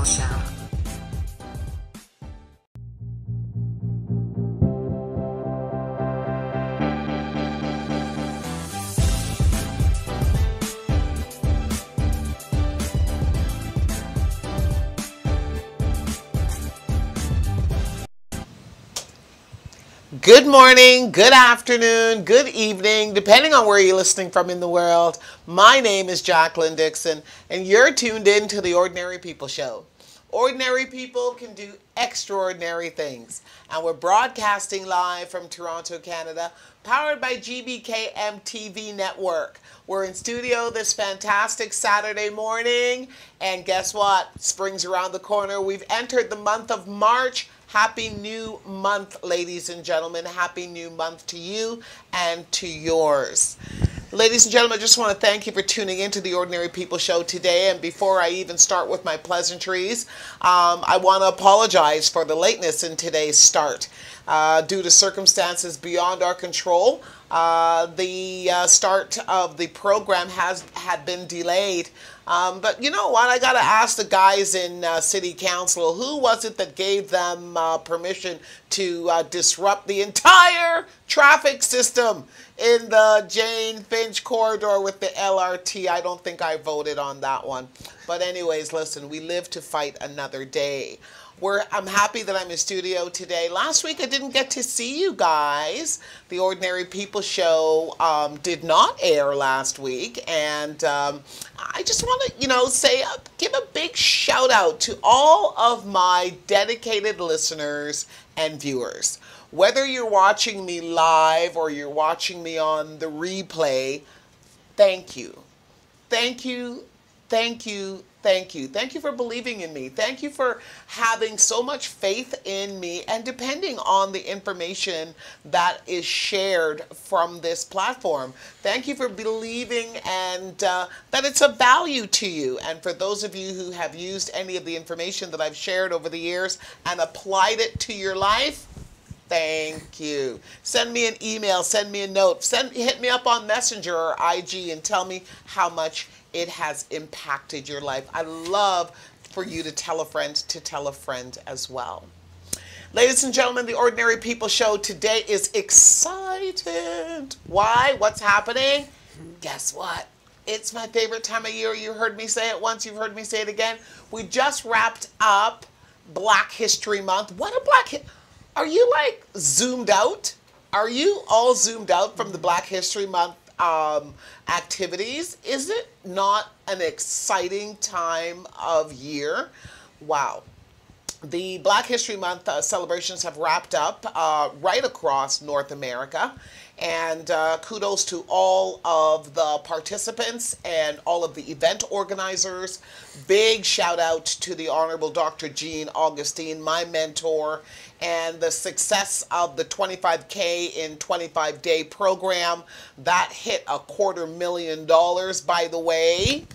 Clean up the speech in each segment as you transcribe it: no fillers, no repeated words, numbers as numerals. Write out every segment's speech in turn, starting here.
People Show. Good morning, good afternoon, good evening, depending on where you're listening from in the world. My name is Jacqueline Dixon, and you're tuned in to the Ordinary People Show. Ordinary people can do extraordinary things, and we're broadcasting live from Toronto, Canada, powered by GBKM TV Network. We're in studio this fantastic Saturday morning, and guess what? Spring's around the corner. We've entered the month of March. Happy new month, ladies and gentlemen. Happy new month to you and to yours. Ladies and gentlemen, I just want to thank you for tuning into the Ordinary People Show today. And before I even start with my pleasantries, I want to apologize for the lateness in today's start. Due to circumstances beyond our control, the start of the program had been delayed. But you know what? I got to ask the guys in City Council, who was it that gave them permission to disrupt the entire traffic system in the Jane Finch corridor with the LRT? I don't think I voted on that one. But anyways, listen, we live to fight another day. I'm happy that I'm in studio today. Last week I didn't get to see you guys. The Ordinary People Show did not air last week, and I just want to, give a big shout out to all of my dedicated listeners and viewers. Whether you're watching me live or you're watching me on the replay, thank you. Thank you, thank you, thank you. Thank you for believing in me. Thank you for having so much faith in me and depending on the information that is shared from this platform. Thank you for believing and that it's of value to you. And for those of you who have used any of the information that I've shared over the years and applied it to your life, thank you. Send me an email, send me a note, hit me up on Messenger or IG and tell me how much it has impacted your life. I love for you to tell a friend as well. Ladies and gentlemen, the Ordinary People Show today is excited. Why? What's happening? Guess what? It's my favorite time of year. You heard me say it once, you've heard me say it again. We just wrapped up Black History Month. What a Are you like zoomed out? Are you all zoomed out from the Black History Month activities? Is it not an exciting time of year? Wow. The Black History Month celebrations have wrapped up right across North America. And kudos to all of the participants and all of the event organizers. Big shout out to the Honorable Dr. Jean Augustine, my mentor, and the success of the 25K in 25-day program. That hit $250,000, by the way.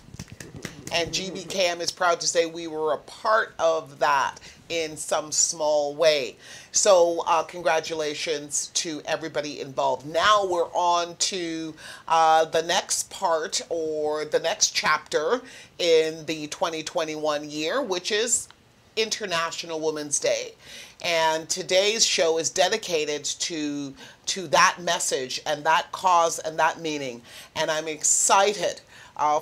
And GBKM is proud to say we were a part of that in some small way. So congratulations to everybody involved. Now we're on to the next part or the next chapter in the 2021 year, which is International Women's Day. And today's show is dedicated to that message and that cause and that meaning. And I'm excited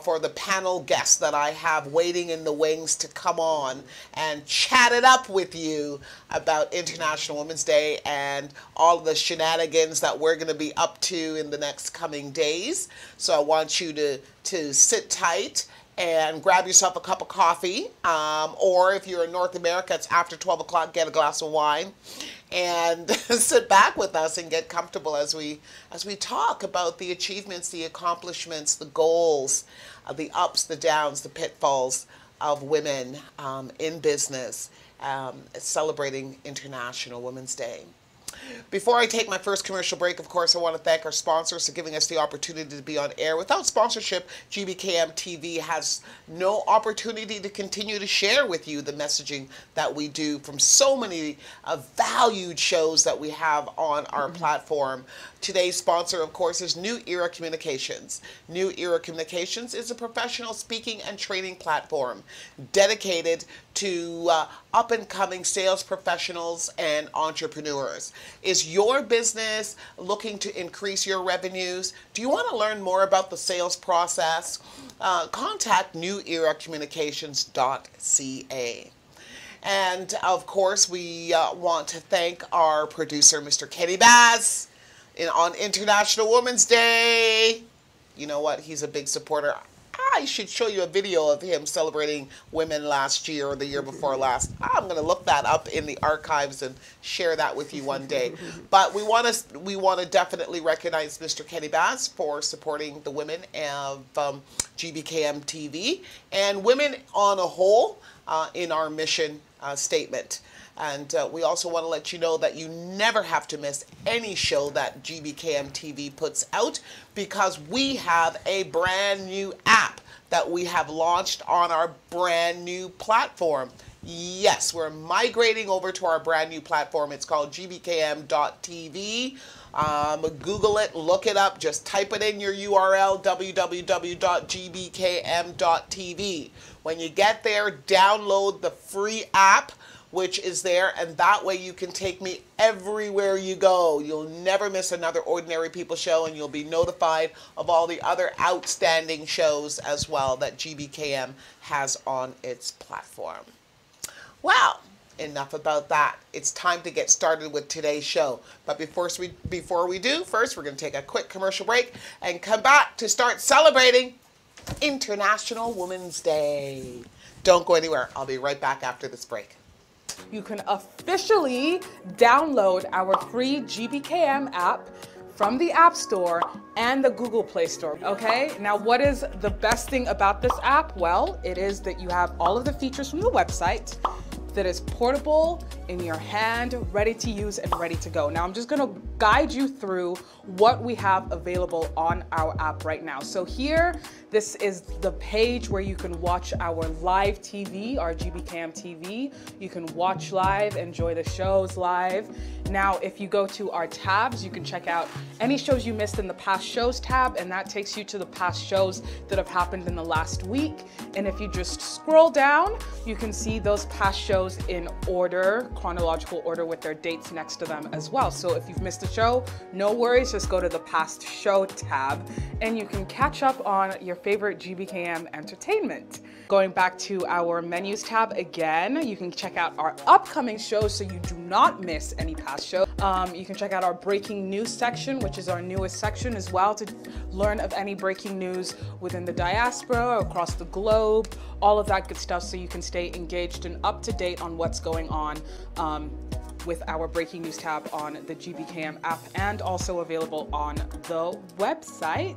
for the panel guests that I have waiting in the wings to come on and chat it up with you about International Women's Day and all the shenanigans that we're going to be up to in the next coming days. So I want you to sit tight and grab yourself a cup of coffee, or if you're in North America, it's after 12 o'clock, get a glass of wine, and sit back with us and get comfortable as we talk about the achievements, the accomplishments, the goals, the ups, the downs, the pitfalls of women in business, celebrating International Women's Day. Before I take my first commercial break, of course, I want to thank our sponsors for giving us the opportunity to be on air. Without sponsorship, GBKM TV has no opportunity to continue to share with you the messaging that we do from so many valued shows that we have on our platform. Today's sponsor, of course, is New Era Communications. New Era Communications is a professional speaking and training platform dedicated to up-and-coming sales professionals and entrepreneurs. Is your business looking to increase your revenues? Do you want to learn more about the sales process? Contact neweraCommunications.ca. And of course, we want to thank our producer, Mr. Kenny Baz, on International Women's Day. You know what? He's a big supporter. I should show you a video of him celebrating women last year or the year before last. I'm going to look that up in the archives and share that with you one day. But we want to definitely recognize Mr. Kenny Bass for supporting the women of GBKM TV and women on a whole in our mission statement. And we also want to let you know that you never have to miss any show that GBKM TV puts out, because we have a brand new app that we have launched on our brand new platform. Yes, we're migrating over to our brand new platform. It's called gbkm.tv. Google it, look it up, just type it in your URL, www.gbkm.tv. When you get there, download the free app, which is there, and that way you can take me everywhere you go. You'll never miss another Ordinary People show, and you'll be notified of all the other outstanding shows as well that GBKM has on its platform. Well, enough about that. It's time to get started with today's show. But before we do, first we're going to take a quick commercial break and come back to start celebrating International Women's Day. Don't go anywhere. I'll be right back after this break. You can officially download our free GBKM app from the App Store and the Google Play Store, okay? Now, what is the best thing about this app? Well, it is that you have all of the features from the website that is portable, in your hand, ready to use and ready to go. Now, I'm just gonna guide you through what we have available on our app right now. So here, this is the page where you can watch our live TV, our GBKM TV. You can watch live, enjoy the shows live. Now, if you go to our tabs, you can check out any shows you missed in the past shows tab, and that takes you to the past shows that have happened in the last week. And if you just scroll down, you can see those past shows in order, chronological order, with their dates next to them as well. So if you've missed a show, no worries, just go to the past show tab and you can catch up on your favorite GBKM entertainment. Going back to our menus tab again, you can check out our upcoming shows so you do not miss any past shows. You can check out our breaking news section, which is our newest section as well, to learn of any breaking news within the diaspora, across the globe, all of that good stuff, so you can stay engaged and up to date on what's going on with our breaking news tab on the GBKM app, and also available on the website.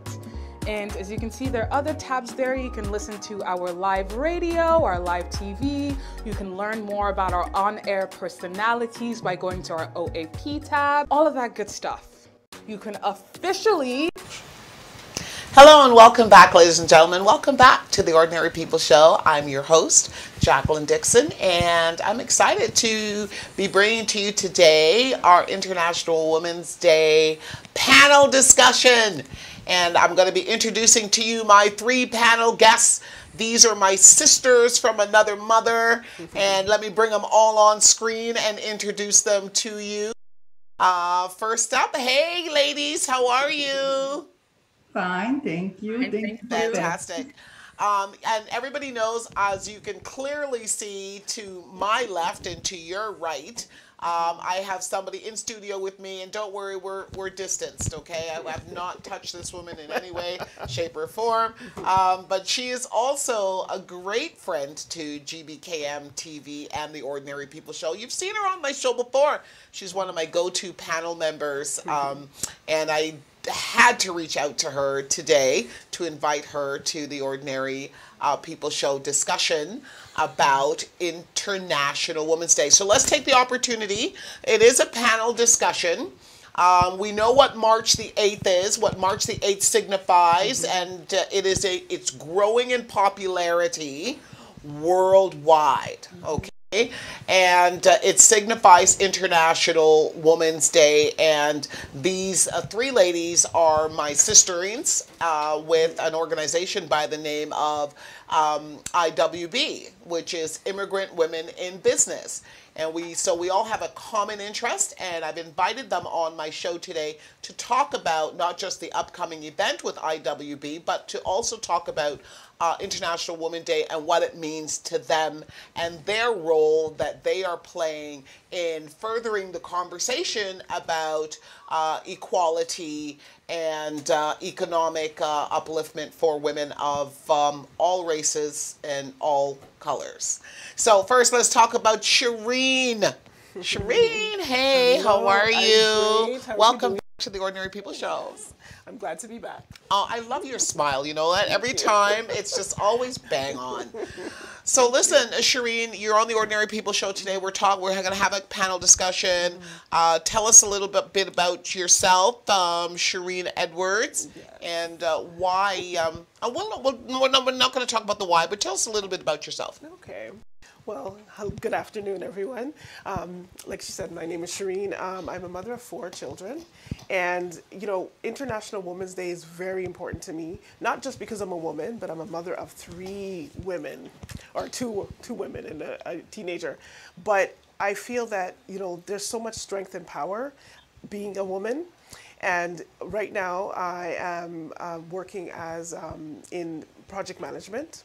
And as you can see, there are other tabs there. You can listen to our live radio, our live TV. You can learn more about our on-air personalities by going to our OAP tab, all of that good stuff. You can officially... Hello and welcome back, ladies and gentlemen. Welcome back to the Ordinary People Show. I'm your host, Jacqueline Dixon, and I'm excited to be bringing to you today our International Women's Day panel discussion. And I'm going to be introducing to you my three panel guests. These are my sisters from another mother, and let me bring them all on screen and introduce them to you. First up, hey ladies, how are you? Fine, thank you. Thank you. Fantastic. And everybody knows, as you can clearly see to my left and to your right, I have somebody in studio with me, and don't worry, we're distanced, okay? I have not touched this woman in any way, shape, or form. But she is also a great friend to GBKM TV and the Ordinary People Show. You've seen her on my show before. She's one of my go-to panel members, and I had to reach out to her today to invite her to the Ordinary People Show discussion about International Women's Day. So let's take the opportunity. It is a panel discussion. We know what March the 8th is, what March the 8th signifies, and it's growing in popularity worldwide, okay? And it signifies International Women's Day, and these three ladies are my sisterings with an organization by the name of IWB, which is Immigrant Women in Business. And we all have a common interest, and I've invited them on my show today to talk about not just the upcoming event with IWB, but to also talk about International Women's Day and what it means to them and their role that they are playing in furthering the conversation about equality and economic upliftment for women of all races and all colors. So first, let's talk about Shireen. Shireen, hey, hello, how are you? great. How are you Welcome doing? back to the Ordinary People Show. I'm glad to be back. Oh, I love your smile. You know that every time it's just always bang on. So listen, Shireen, you're on the Ordinary People Show today. We're going to have a panel discussion. Tell us a little bit about yourself, Shireen Edwards, and why. We're not going to talk about the why, but tell us a little bit about yourself. Okay. Well, good afternoon, everyone. Like she said, my name is Shireen. I'm a mother of 4 children. And, you know, International Women's Day is very important to me, not just because I'm a woman, but I'm a mother of 3 women, or two women and a teenager. But I feel that, you know, there's so much strength and power being a woman. And right now I am working as in project management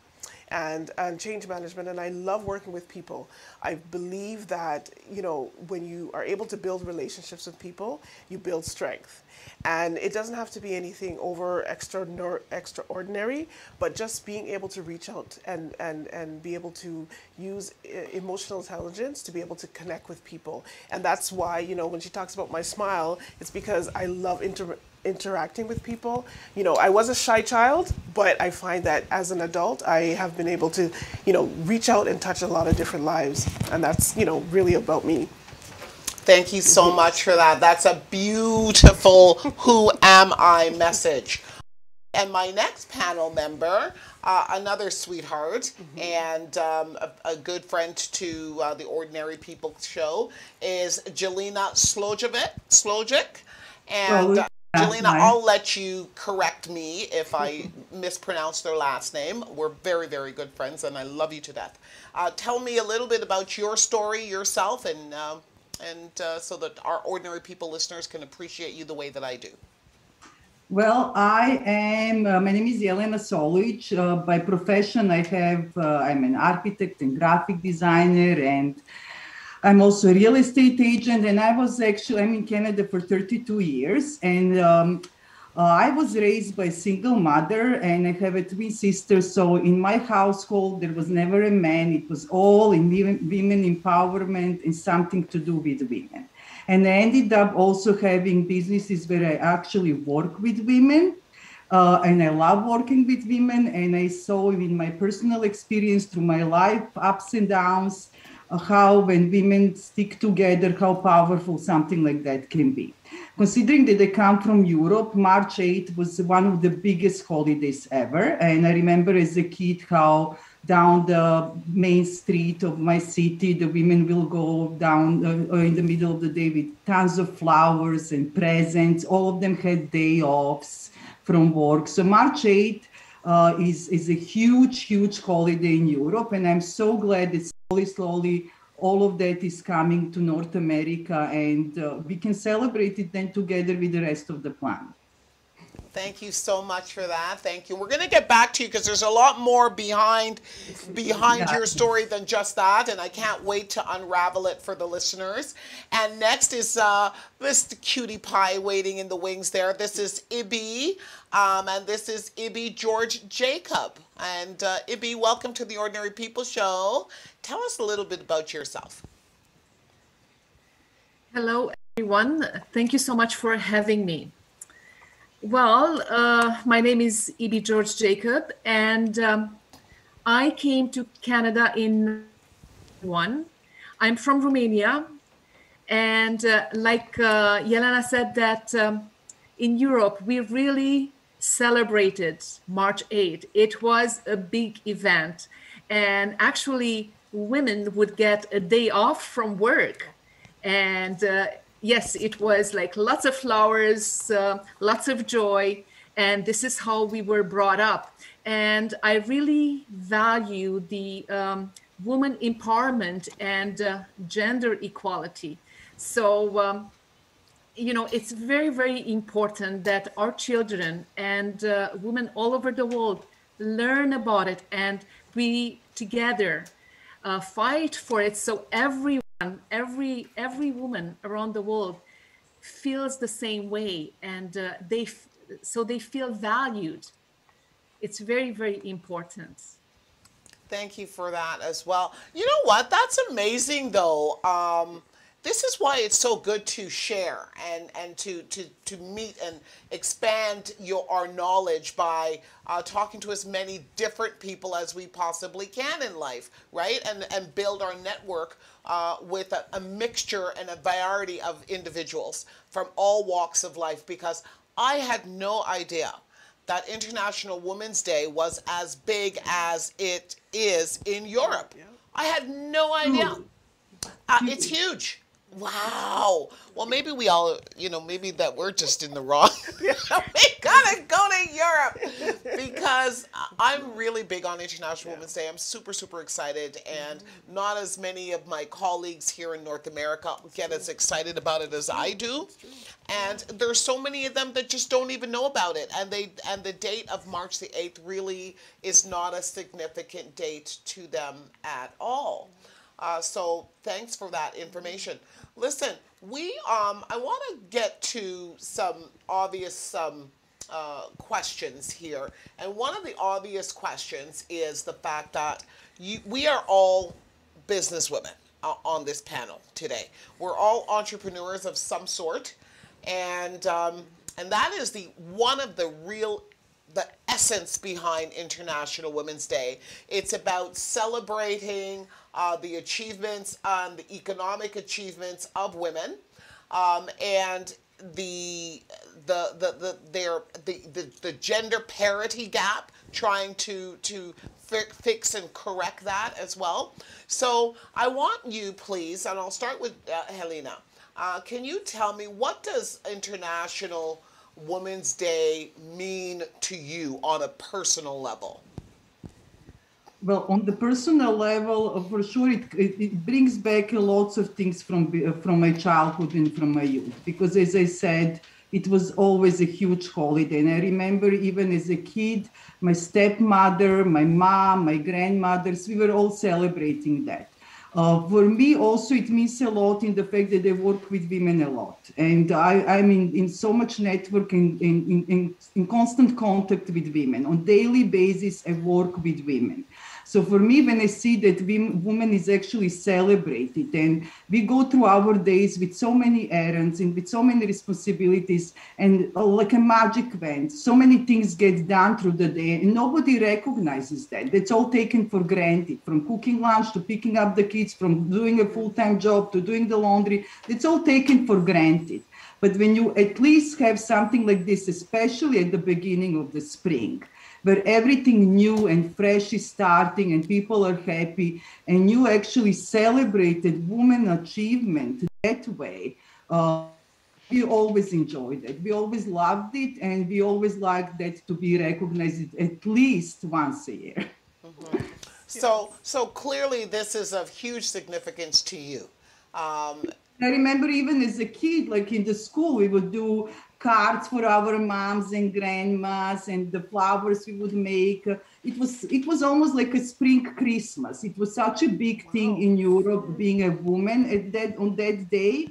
and change management, and I love working with people. I believe that, you know, when you are able to build relationships with people, you build strength. And it doesn't have to be anything over extraordinary, but just being able to reach out and be able to use emotional intelligence to be able to connect with people. And that's why, you know, when she talks about my smile, it's because I love interacting with people. You know, I was a shy child, but I find that as an adult, I have been able to, you know, reach out and touch a lot of different lives. And that's, you know, really about me. Thank you so much for that. That's a beautiful who am I message. And my next panel member, another sweetheart and a good friend to the Ordinary People Show, is Elena Solwich. And Elena, I'll let you correct me if I mispronounce their last name. We're very, very good friends, and I love you to death. Tell me a little bit about your story, yourself, and so that our Ordinary People listeners can appreciate you the way that I do. Well, I am, my name is Elena Solwich. By profession, I'm an architect and graphic designer, and I'm also a real estate agent. And I'm in Canada for 32 years. And I was raised by a single mother, and I have a twin sister. So in my household, there was never a man. It was all in women empowerment and something to do with women. And I ended up also having businesses where I actually work with women. And I love working with women. And I saw in my personal experience through my life, ups and downs, how when women stick together, how powerful something like that can be. Considering that I come from Europe, March 8th was one of the biggest holidays ever. And I remember as a kid how down the main street of my city, the women will go down in the middle of the day with tons of flowers and presents. All of them had day offs from work. So March 8th is a huge, huge holiday in Europe. And I'm so glad that slowly, all of that is coming to North America, and we can celebrate it then together with the rest of the planet. Thank you so much for that. Thank you. We're going to get back to you because there's a lot more behind your story than just that, and I can't wait to unravel it for the listeners. And next is this cutie pie waiting in the wings there. This is Ibby, and this is Ibby George Jacob. And Ibby, welcome to the Ordinary People Show. Tell us a little bit about yourself. Hello, everyone. Thank you so much for having me. Well, my name is Ibi George Jacob, and I came to Canada in 1991. I'm from Romania, and like Yelena said, that in Europe we really celebrated March 8th. It was a big event, and actually, women would get a day off from work, and yes, it was like lots of flowers, lots of joy, and this is how we were brought up. And I really value the woman empowerment and gender equality. So it's very, very important that our children and women all over the world learn about it, and we together fight for it, so every woman around the world feels the same way, and so they feel valued. It's very, very important. Thank you for that as well. You know what? That's amazing, though. This is why it's so good to share and to meet and expand our knowledge by talking to as many different people as we possibly can in life, right? And build our network with a mixture and a variety of individuals from all walks of life, because I had no idea that International Women's Day was as big as it is in Europe. I had no idea. It's huge. Wow. Well, maybe we all, maybe that we're just in the wrong. We gotta go to Europe, because I'm really big on International Women's Day. I'm super, super excited, and not as many of my colleagues here in North America get as excited about it as I do. And there's so many of them that just don't even know about it. And the date of March the 8th really is not a significant date to them at all. So thanks for that information. Listen, I want to get to some obvious questions here. And one of the obvious questions is the fact that we are all businesswomen on this panel today. We're all entrepreneurs of some sort. And that is the essence behind International Women's Day. It's about celebrating the achievements and the economic achievements of women, and the gender parity gap, trying to fix and correct that as well. So I want you, please, and I'll start with Helena. Can you tell me, what does International Women's Day mean to you on a personal level? Well, on the personal level, for sure, it brings back lots of things from my childhood and from my youth. Because as I said, it was always a huge holiday. And I remember even as a kid, my stepmother, my mom, my grandmothers, we were all celebrating that. For me, also, it means a lot in the fact that I work with women a lot. And I'm in so much network, in constant contact with women. On daily basis, I work with women. So for me, when I see that women is actually celebrated, and we go through our days with so many errands and with so many responsibilities, and like a magic wand, so many things get done through the day, and nobody recognizes that. That's all taken for granted, from cooking lunch to picking up the kids, from doing a full-time job to doing the laundry. It's all taken for granted. But when you at least have something like this, especially at the beginning of the spring, where everything new and fresh is starting and people are happy, and you actually celebrated women achievement that way, we always enjoyed it. We always loved it, and we always liked that to be recognized at least once a year. Mm-hmm. So clearly this is of huge significance to you. I remember even as a kid, like in the school, we would do cards for our moms and grandmas, and the flowers we would make. It was almost like a spring Christmas. It was such a big thing in Europe, being a woman on that day.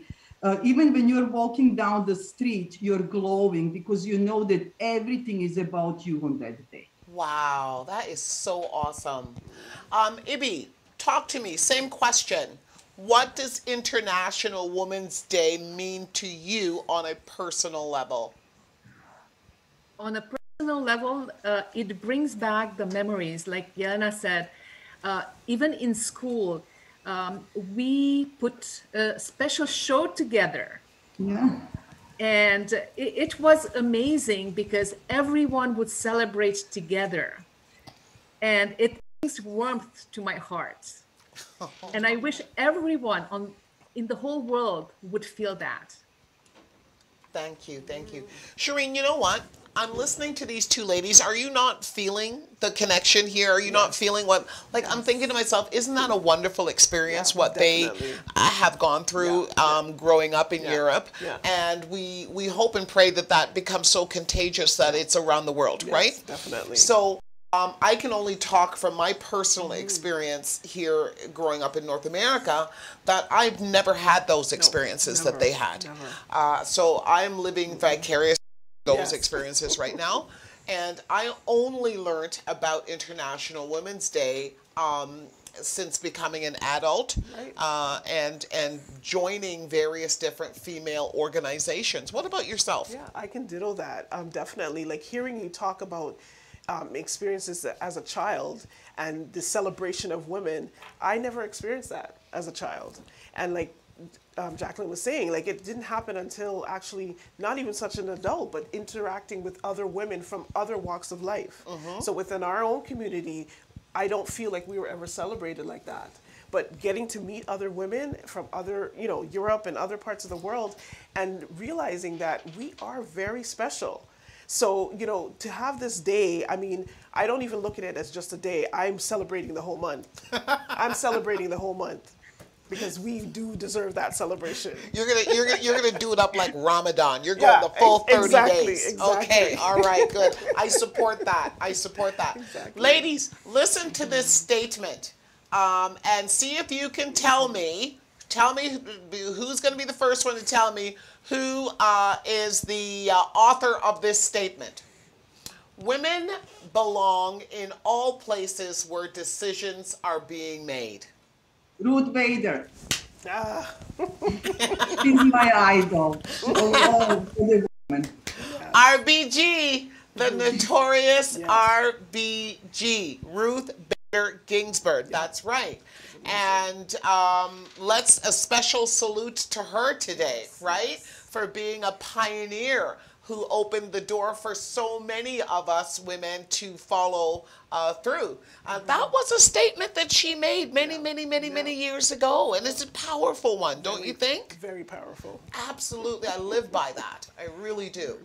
Even when you're walking down the street, you're glowing because you know that everything is about you on that day. Wow, that is so awesome. Ibi, talk to me. Same question. What does International Women's Day mean to you on a personal level? On a personal level, it brings back the memories. Like Yana said, even in school, we put a special show together. Yeah. And it was amazing because everyone would celebrate together. And it brings warmth to my heart. And I wish everyone in the whole world would feel that. Thank you, thank you. Shireen, you know what? I'm listening to these two ladies. Are you not feeling the connection here? Are you not feeling what, like, I'm thinking to myself, isn't that a wonderful experience, what definitely. they have gone through growing up in Europe? Yeah. And we hope and pray that that becomes so contagious that it's around the world, right? Definitely. So I can only talk from my personal experience here growing up in North America that I've never had those experiences that they had. So I'm living vicariously those experiences right now. And I only learned about International Women's Day since becoming an adult and joining various different female organizations. What about yourself? Yeah, I can ditto that. Definitely. Like hearing you talk about experiences as a child and the celebration of women, I never experienced that as a child. And like Jacqueline was saying, like it didn't happen until actually not even such an adult, but interacting with other women from other walks of life. So within our own community, I don't feel like we were ever celebrated like that. But getting to meet other women from other, you know, Europe and other parts of the world and realizing that we are very special. So, you know, to have this day, I mean, I don't even look at it as just a day. I'm celebrating the whole month. I'm celebrating the whole month because we do deserve that celebration. You're gonna do it up like Ramadan. You're going the full 30 days. Exactly. Okay, all right, good. I support that. I support that. Exactly. Ladies, listen to this statement and see if you can tell me who's going to be the first one to tell me who is the author of this statement. Women belong in all places where decisions are being made. Ruth Bader. She's my idol. Oh, for the woman. RBG, the notorious RBG, Ruth Bader Ginsburg. That's right. And let's a special salute to her today, right? For being a pioneer who opened the door for so many of us women to follow through. That was a statement that she made many years ago, and it's a powerful one, don't you think? Very powerful. Absolutely, I live by that. I really do.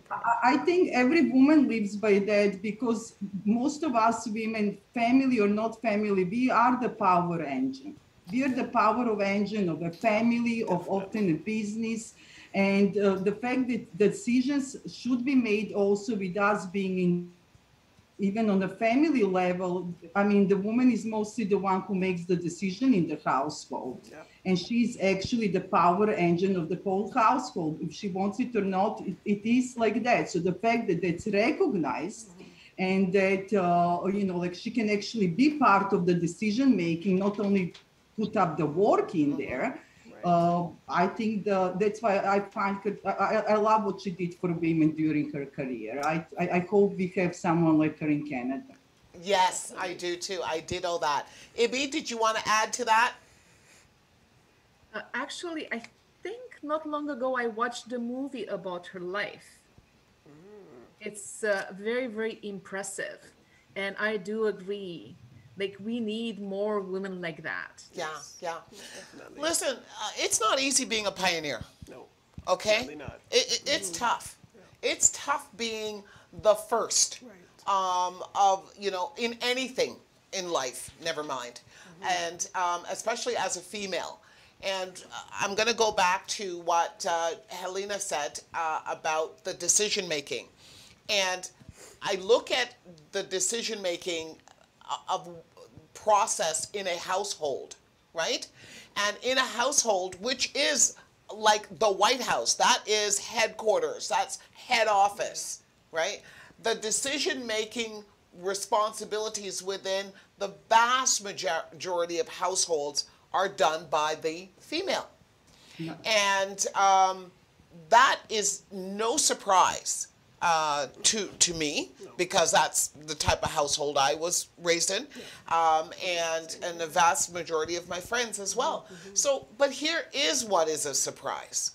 I think every woman lives by that because most of us women, family or not family, we are the power engine. We are the power of engine of a family, of often a business. And the fact that decisions should be made also with us being in, even on a family level, I mean, the woman is mostly the one who makes the decision in the household. Yeah. And she's actually the power engine of the whole household. If she wants it or not, it is like that. So the fact that that's recognized and that, you know, like she can actually be part of the decision making, not only put up the work in there, I think that's why I find I love what she did for women during her career. I hope we have someone like her in Canada. Yes, I do too. I did all that. Ibi, did you want to add to that? Actually, I think not long ago I watched the movie about her life. It's very impressive, and I do agree. Like, we need more women like that. Yeah. Definitely. Listen, it's not easy being a pioneer. No. Okay? Definitely not. It's tough. Yeah. It's tough being the first of, you know, in anything in life, never mind. And especially as a female. And I'm going to go back to what Helena said about the decision making. And I look at the decision making of process in a household, right? And in a household, which is like the White House, that is headquarters, that's head office, right? The decision-making responsibilities within the vast majority of households are done by the female. Yeah. And that is no surprise to me, because that's the type of household I was raised in, and the vast majority of my friends as well. So, but here is what is a surprise.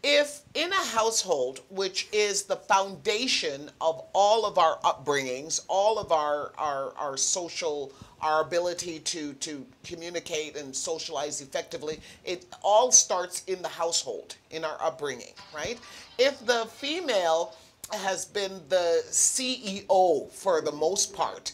If in a household, which is the foundation of all of our upbringings, all of our social, our ability to communicate and socialize effectively, it all starts in the household, in our upbringing, right? If the female has been the CEO for the most part,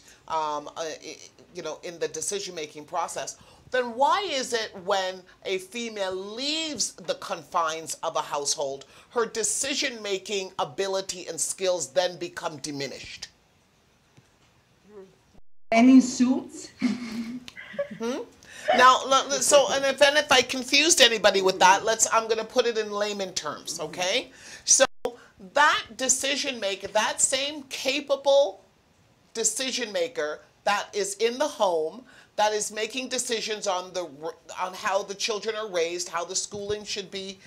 you know, in the decision-making process, then why is it when a female leaves the confines of a household, her decision-making ability and skills then become diminished? And in suits? Now, so, and if I confused anybody with that, I'm going to put it in layman terms, okay? So that decision maker, that same capable decision maker that is in the home, that is making decisions on how the children are raised, how the schooling should be,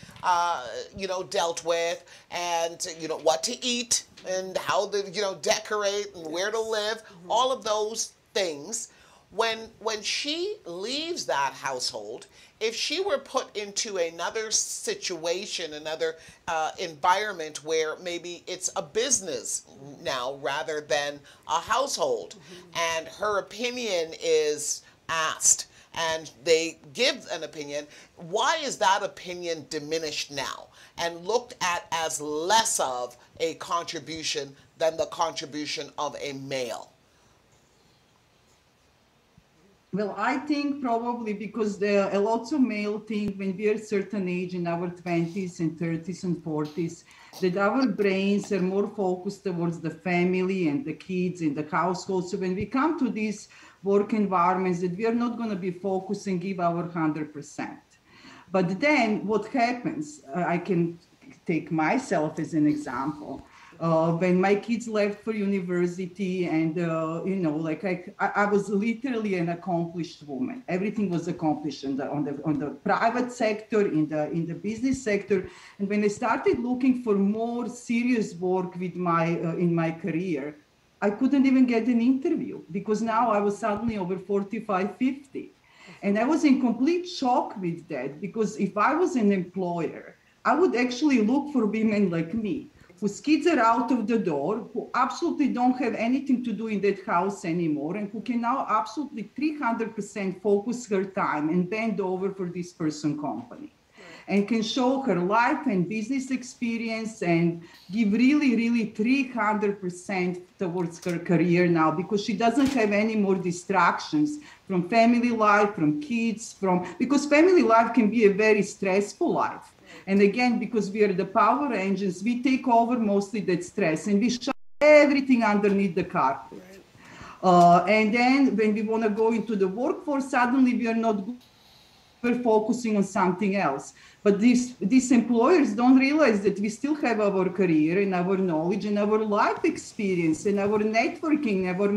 you know, dealt with, and you know what to eat, and how to, you know, decorate and where to live, all of those things. When she leaves that household, if she were put into another situation, another environment where maybe it's a business now rather than a household, and her opinion is asked and they give an opinion, why is that opinion diminished now and looked at as less of a contribution than the contribution of a male? Well, I think probably because there are lots of male think when we are a certain age in our 20s and 30s and 40s, that our brains are more focused towards the family and the kids in the household. So when we come to these work environments, that we are not going to be focused and give our 100%. But then what happens, I can take myself as an example. When my kids left for university, and you know, like I was literally an accomplished woman. Everything was accomplished on the private sector, in the business sector. And when I started looking for more serious work with in my career, I couldn't even get an interview, because now I was suddenly over 45, 50. And I was in complete shock with that, because if I was an employer, I would actually look for women like me, whose kids are out of the door, who absolutely don't have anything to do in that house anymore, and who can now absolutely 300% focus her time and bend over for this person company. And can show her life and business experience and give really, really 300% towards her career now, because she doesn't have any more distractions from family life, from kids, because family life can be a very stressful life. And again, because we are the power engines, we take over mostly that stress and we shove everything underneath the carpet. And then when we want to go into the workforce, suddenly we are not good. We're focusing on something else. But these employers don't realize that we still have our career and our knowledge and our life experience and our networking, our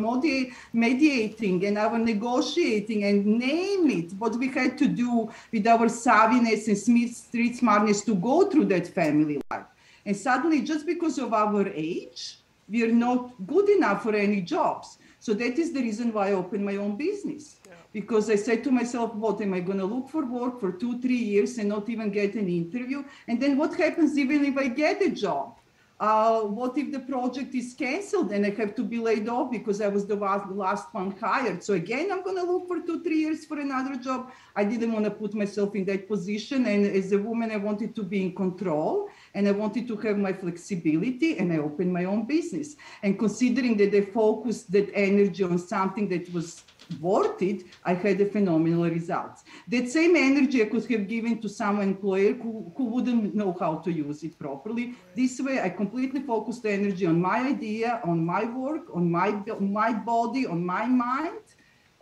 mediating and our negotiating, and name it, what we had to do with our savviness and street smartness to go through that family life. And suddenly, just because of our age, we are not good enough for any jobs. So that is the reason why I opened my own business. Because I said to myself, what, am I going to look for work for 2-3 years and not even get an interview? And then what happens even if I get a job? What if the project is canceled and I have to be laid off because I was the last one hired? So again, I'm going to look for 2-3 years for another job. I didn't want to put myself in that position. And as a woman, I wanted to be in control and I wanted to have my flexibility, and I opened my own business. And considering that I focused that energy on something that was worth it, I had a phenomenal results. That same energy I could have given to some employer who wouldn't know how to use it properly. This way, I completely focused the energy on my idea, on my work, on my body, on my mind,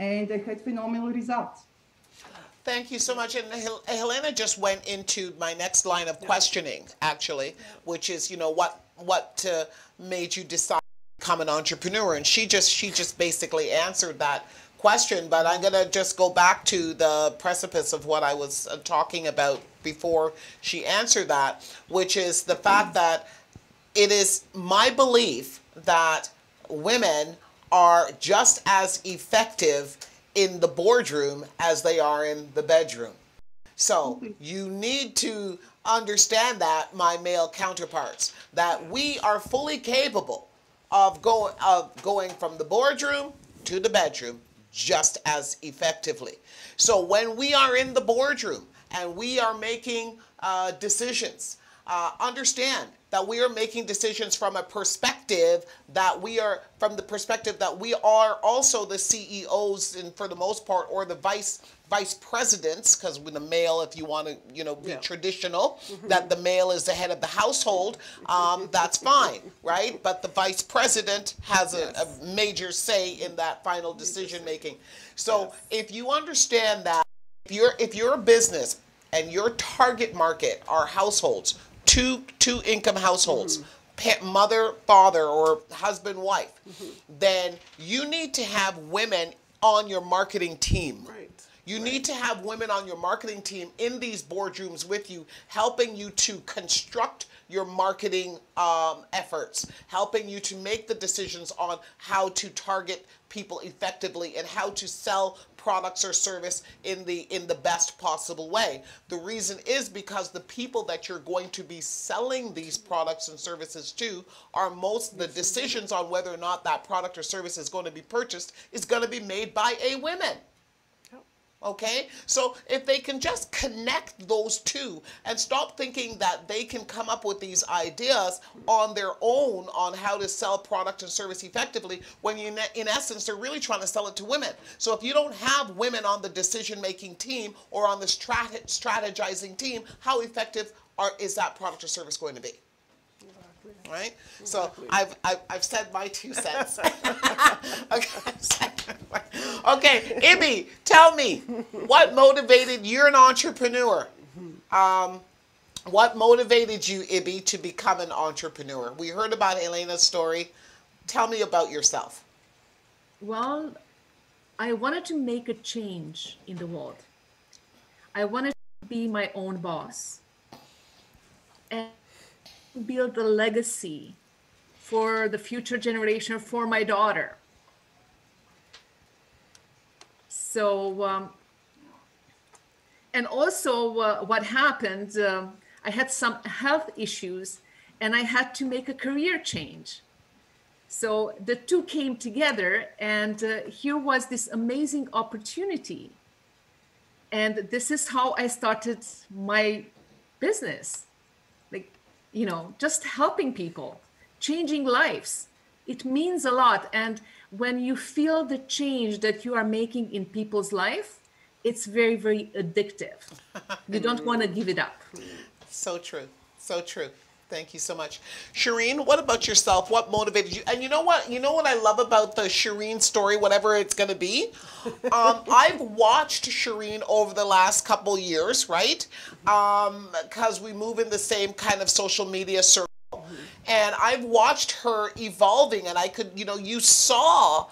and I had phenomenal results. Thank you so much. And Helena just went into my next line of questioning, actually, which is, you know, what made you decide to become an entrepreneur? And she just basically answered that question, but I'm going to just go back to the precipice of what I was talking about before she answered that, which is the fact that it is my belief that women are just as effective in the boardroom as they are in the bedroom. So you need to understand that, my male counterparts, that we are fully capable of going from the boardroom to the bedroom just as effectively. So when we are in the boardroom and we are making decisions, understand that we are making decisions from a perspective that we are, from the perspective that we are also the CEOs, and for the most part, or the vice presidents, because with a male, if you want to, be traditional, that the male is the head of the household, that's fine, right? But the vice president has a major say in that final decision making. So if you understand that, if you're a business and your target market are households, two income households, mother, father, or husband, wife, then you need to have women on your marketing team. Right. You need to have women on your marketing team in these boardrooms with you, helping you to construct your marketing efforts, helping you to make the decisions on how to target people effectively and how to sell products or service in the best possible way. The reason is because the people that you're going to be selling these products and services to are the decisions on whether or not that product or service is going to be purchased is going to be made by a woman. Okay, so if they can just connect those two and stop thinking that they can come up with these ideas on their own on how to sell product and service effectively, when in essence they're really trying to sell it to women. So if you don't have women on the decision-making team or on the strategizing team, how effective is that product or service going to be? Right? So I've said my 2 cents. Okay, Ibby, tell me, what motivated, you're an entrepreneur. What motivated you, Ibby, to become an entrepreneur? We heard about Elena's story. Tell me about yourself. Well, I wanted to make a change in the world. I wanted to be my own boss and build a legacy for the future generation, for my daughter. So, and also what happened, I had some health issues and I had to make a career change. So the two came together, and here was this amazing opportunity. And this is how I started my business. Like, just helping people, changing lives. It means a lot. And when you feel the change that you are making in people's life, it's very, very addictive. You don't want to give it up. So true. So true. Thank you so much. Shireen, what about yourself? What motivated you? And you know what? You know what I love about the Shireen story, whatever it's going to be? I've watched Shireen over the last couple years, right? Because we move in the same kind of social media circle. And I've watched her evolving, and I could, you saw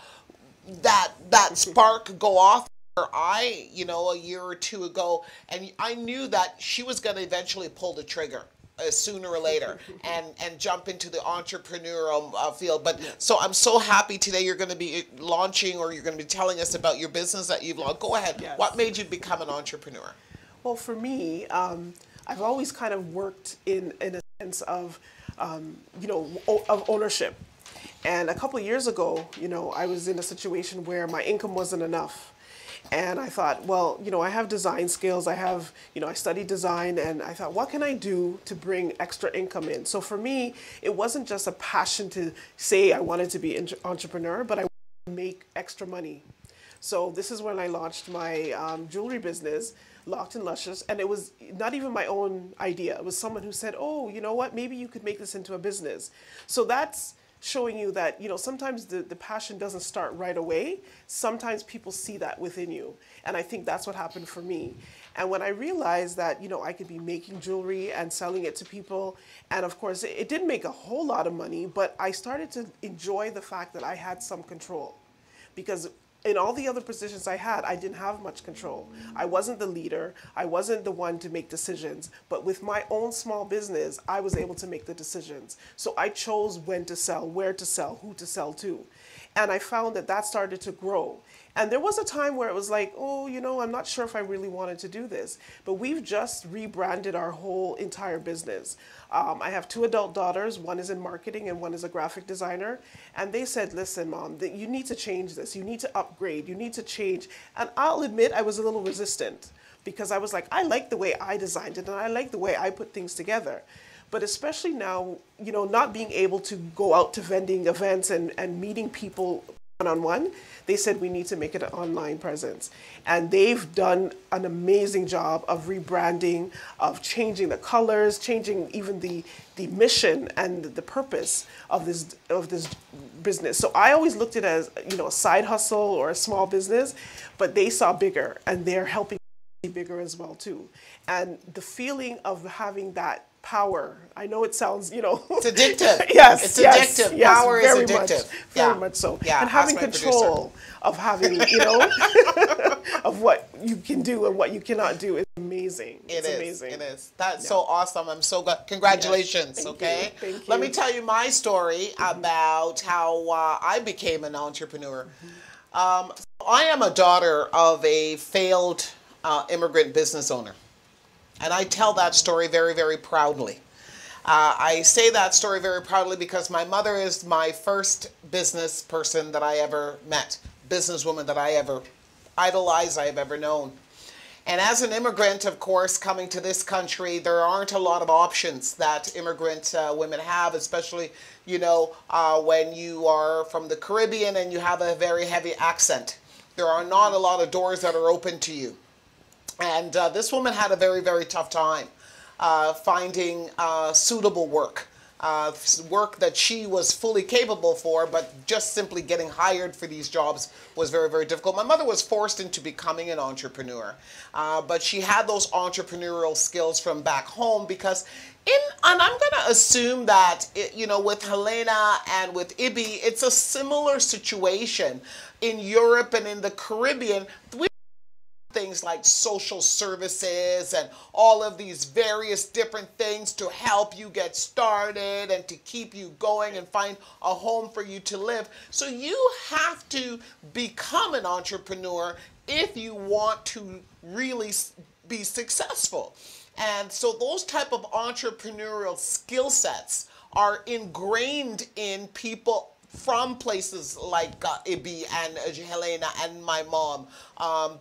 that spark go off in her eye, a year or two ago. And I knew that she was going to eventually pull the trigger. Sooner or later, and jump into the entrepreneurial field. But so I'm so happy today you're going to be launching, or you're going to be telling us about your business that you've launched. Go ahead. Yes. What made you become an entrepreneur? Well, for me, I've always kind of worked in a sense of, of ownership. And a couple of years ago, I was in a situation where my income wasn't enough. And I thought, well, I have design skills. I have, I studied design, and I thought, what can I do to bring extra income in? So for me, it wasn't just a passion to say I wanted to be an entrepreneur, but I wanted to make extra money. So this is when I launched my jewelry business, Locked and Luscious, and it was not even my own idea. It was someone who said, oh, you know what, maybe you could make this into a business. So that's showing you that, sometimes the passion doesn't start right away. Sometimes people see that within you. And I think that's what happened for me. And when I realized that, I could be making jewelry and selling it to people, and of course, it didn't make a whole lot of money, but I started to enjoy the fact that I had some control. Because in all the other positions I had, I didn't have much control. I wasn't the leader. I wasn't the one to make decisions. But with my own small business, I was able to make the decisions. So I chose when to sell, where to sell, who to sell to. And I found that that started to grow. And there was a time where it was like, oh, you know, I'm not sure if I really wanted to do this. But we've just rebranded our whole entire business. I have 2 adult daughters. One is in marketing and one is a graphic designer. And they said, listen, Mom, you need to change this. You need to upgrade. You need to change. And I'll admit I was a little resistant because I was like, I like the way I designed it and I like the way I put things together. But especially now, you know, not being able to go out to vending events and meeting people one-on-one, they said we need to make it an online presence. And they've done an amazing job of rebranding, of changing the colors, changing even the mission and the purpose of this business. So I always looked at it as, you know, a side hustle or a small business, but they saw bigger and they're helping be bigger as well too. And the feeling of having that power, I know it sounds, you know, it's addictive. Yes, it's addictive. Yes, Power is addictive. Very much so. Yeah, and having control of having, you know, of what you can do and what you cannot do is amazing. It's amazing. It is. That's so awesome. I'm so glad. Congratulations. Yes, okay. Thank you. Let me tell you my story about how I became an entrepreneur. I am a daughter of a failed immigrant business owner. And I tell that story very, very proudly. I say that story very proudly because my mother is my first business person that I ever met, businesswoman that I ever idolized, I have ever known. And as an immigrant, of course, coming to this country, there aren't a lot of options that immigrant women have, especially, you know, when you are from the Caribbean and you have a very heavy accent. There are not a lot of doors that are open to you. And this woman had a very, very tough time finding suitable work, work that she was fully capable for, but just simply getting hired for these jobs was very, very difficult. My mother was forced into becoming an entrepreneur, but she had those entrepreneurial skills from back home because and I'm going to assume that, you know, with Helena and with Ibi, it's a similar situation in Europe and in the Caribbean. Things like social services and all of these various different things to help you get started and to keep you going and find a home for you to live. So you have to become an entrepreneur if you want to really be successful. And so those type of entrepreneurial skill sets are ingrained in people from places like Ibi and Helena and my mom,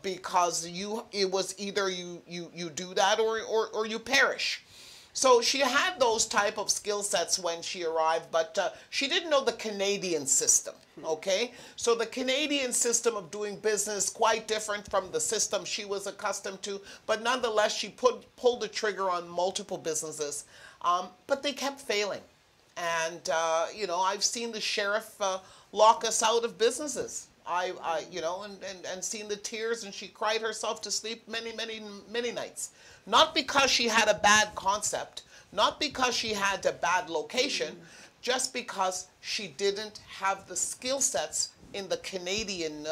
because it was either you do that or you perish. So she had those type of skill sets when she arrived, but she didn't know the Canadian system, okay? So the Canadian system of doing business, quite different from the system she was accustomed to, but nonetheless she pulled the trigger on multiple businesses, but they kept failing. And, you know, I've seen the sheriff lock us out of businesses. You know, and seen the tears, and she cried herself to sleep many, many, many nights. Not because she had a bad concept, not because she had a bad location, just because she didn't have the skill sets in the Canadian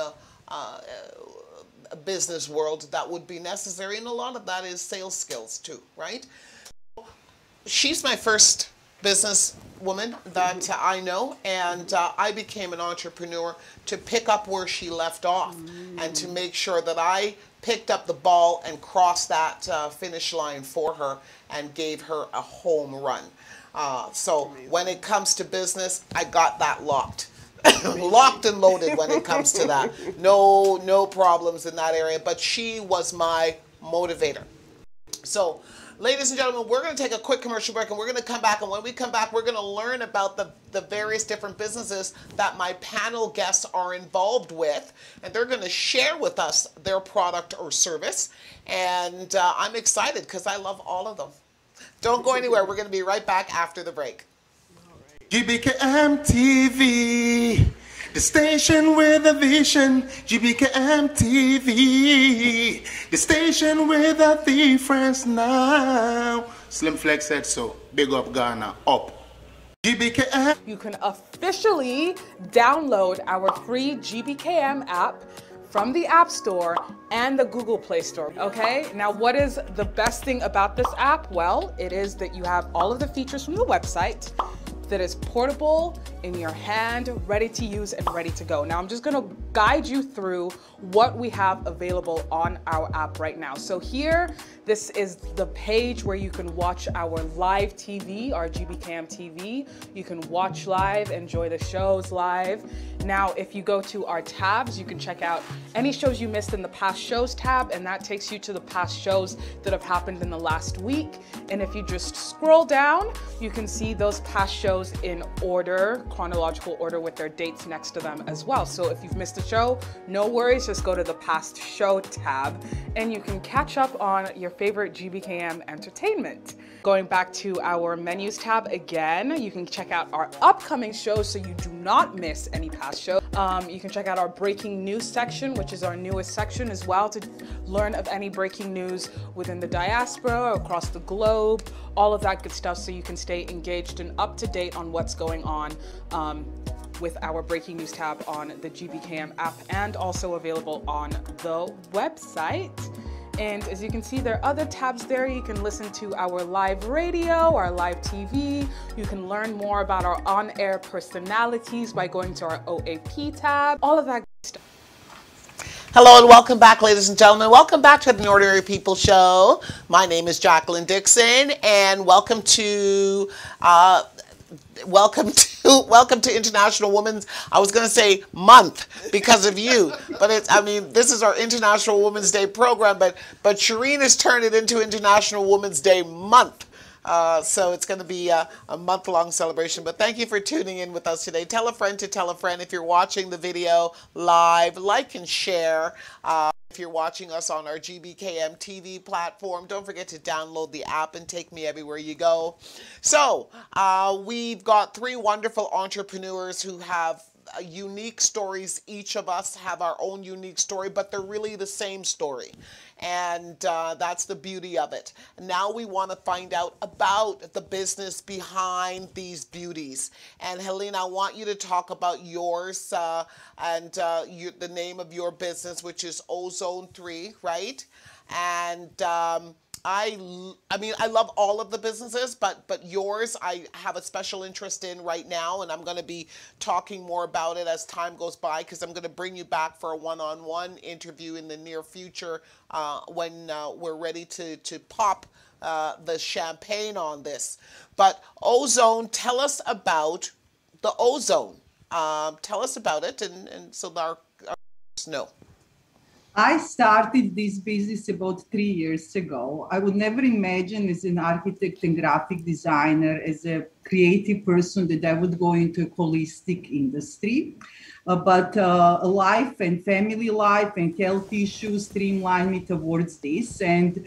business world that would be necessary. And a lot of that is sales skills too, right? She's my first business woman that I know, and I became an entrepreneur to pick up where she left off and to make sure that I picked up the ball and crossed that finish line for her and gave her a home run. So when it comes to business, I got that locked. Locked and loaded when it comes to that. No problems in that area, but she was my motivator. So ladies and gentlemen, we're going to take a quick commercial break, and we're going to come back. And when we come back, we're going to learn about the various different businesses that my panel guests are involved with. And they're going to share with us their product or service. And I'm excited because I love all of them. Don't go anywhere. We're going to be right back after the break. GBKM TV, the station with a vision. GBKM TV, the station with a difference now. Slim Flex said so. Big up Ghana, up. GBKM. You can officially download our free GBKM app from the App Store and the Google Play Store, okay? Now, what is the best thing about this app? Well, it is that you have all of the features from the website that is portable, in your hand, ready to use and ready to go. Now, I'm just gonna guide you through what we have available on our app right now. So here, this is the page where you can watch our live TV, our GBKM TV. You can watch live, enjoy the shows live. Now, if you go to our tabs, you can check out any shows you missed in the past shows tab, and that takes you to the past shows that have happened in the last week. And if you just scroll down, you can see those past shows in order, chronological order with their dates next to them as well. So if you've missed a show, no worries, just go to the past show tab and you can catch up on your favorite GBKM entertainment. Going back to our menus tab again, you can check out our upcoming shows so you do not miss any past shows. You can check out our breaking news section, which is our newest section as well, to learn of any breaking news within the diaspora, across the globe, all of that good stuff, so you can stay engaged and up to date on what's going on with our breaking news tab on the GBKM app, and also available on the website. And as you can see, there are other tabs there. You can listen to our live radio, our live TV. You can learn more about our on-air personalities by going to our OAP tab, all of that good stuff. Hello and welcome back, ladies and gentlemen. Welcome back to the Ordinary People Show. My name is Jacqueline Dixon, and welcome to International Women's, I was going to say month because of you, but it's, I mean, this is our International Women's Day program, but Shireen has turned it into International Women's Day month. So it's going to be a month-long celebration. But thank you for tuning in with us today. Tell a friend to tell a friend. If you're watching the video live, like and share. If you're watching us on our GBKM TV platform, don't forget to download the app and take me everywhere you go. So we've got three wonderful entrepreneurs who have unique stories. Each of us have our own unique story, but they're really the same story. And that's the beauty of it. Now we want to find out about the business behind these beauties. And Helena, I want you to talk about yours and the name of your business, which is Ozone 3, right? And I mean, I love all of the businesses, but yours I have a special interest in right now, and I'm going to be talking more about it as time goes by, because I'm going to bring you back for a one-on-one interview in the near future when we're ready to pop the champagne on this. But Ozone, tell us about the Ozone. Tell us about it, and so our listeners know. I started this business about 3 years ago. I would never imagine as an architect and graphic designer, as a creative person, that I would go into a holistic industry. But life and family life and health issues streamline me towards this. And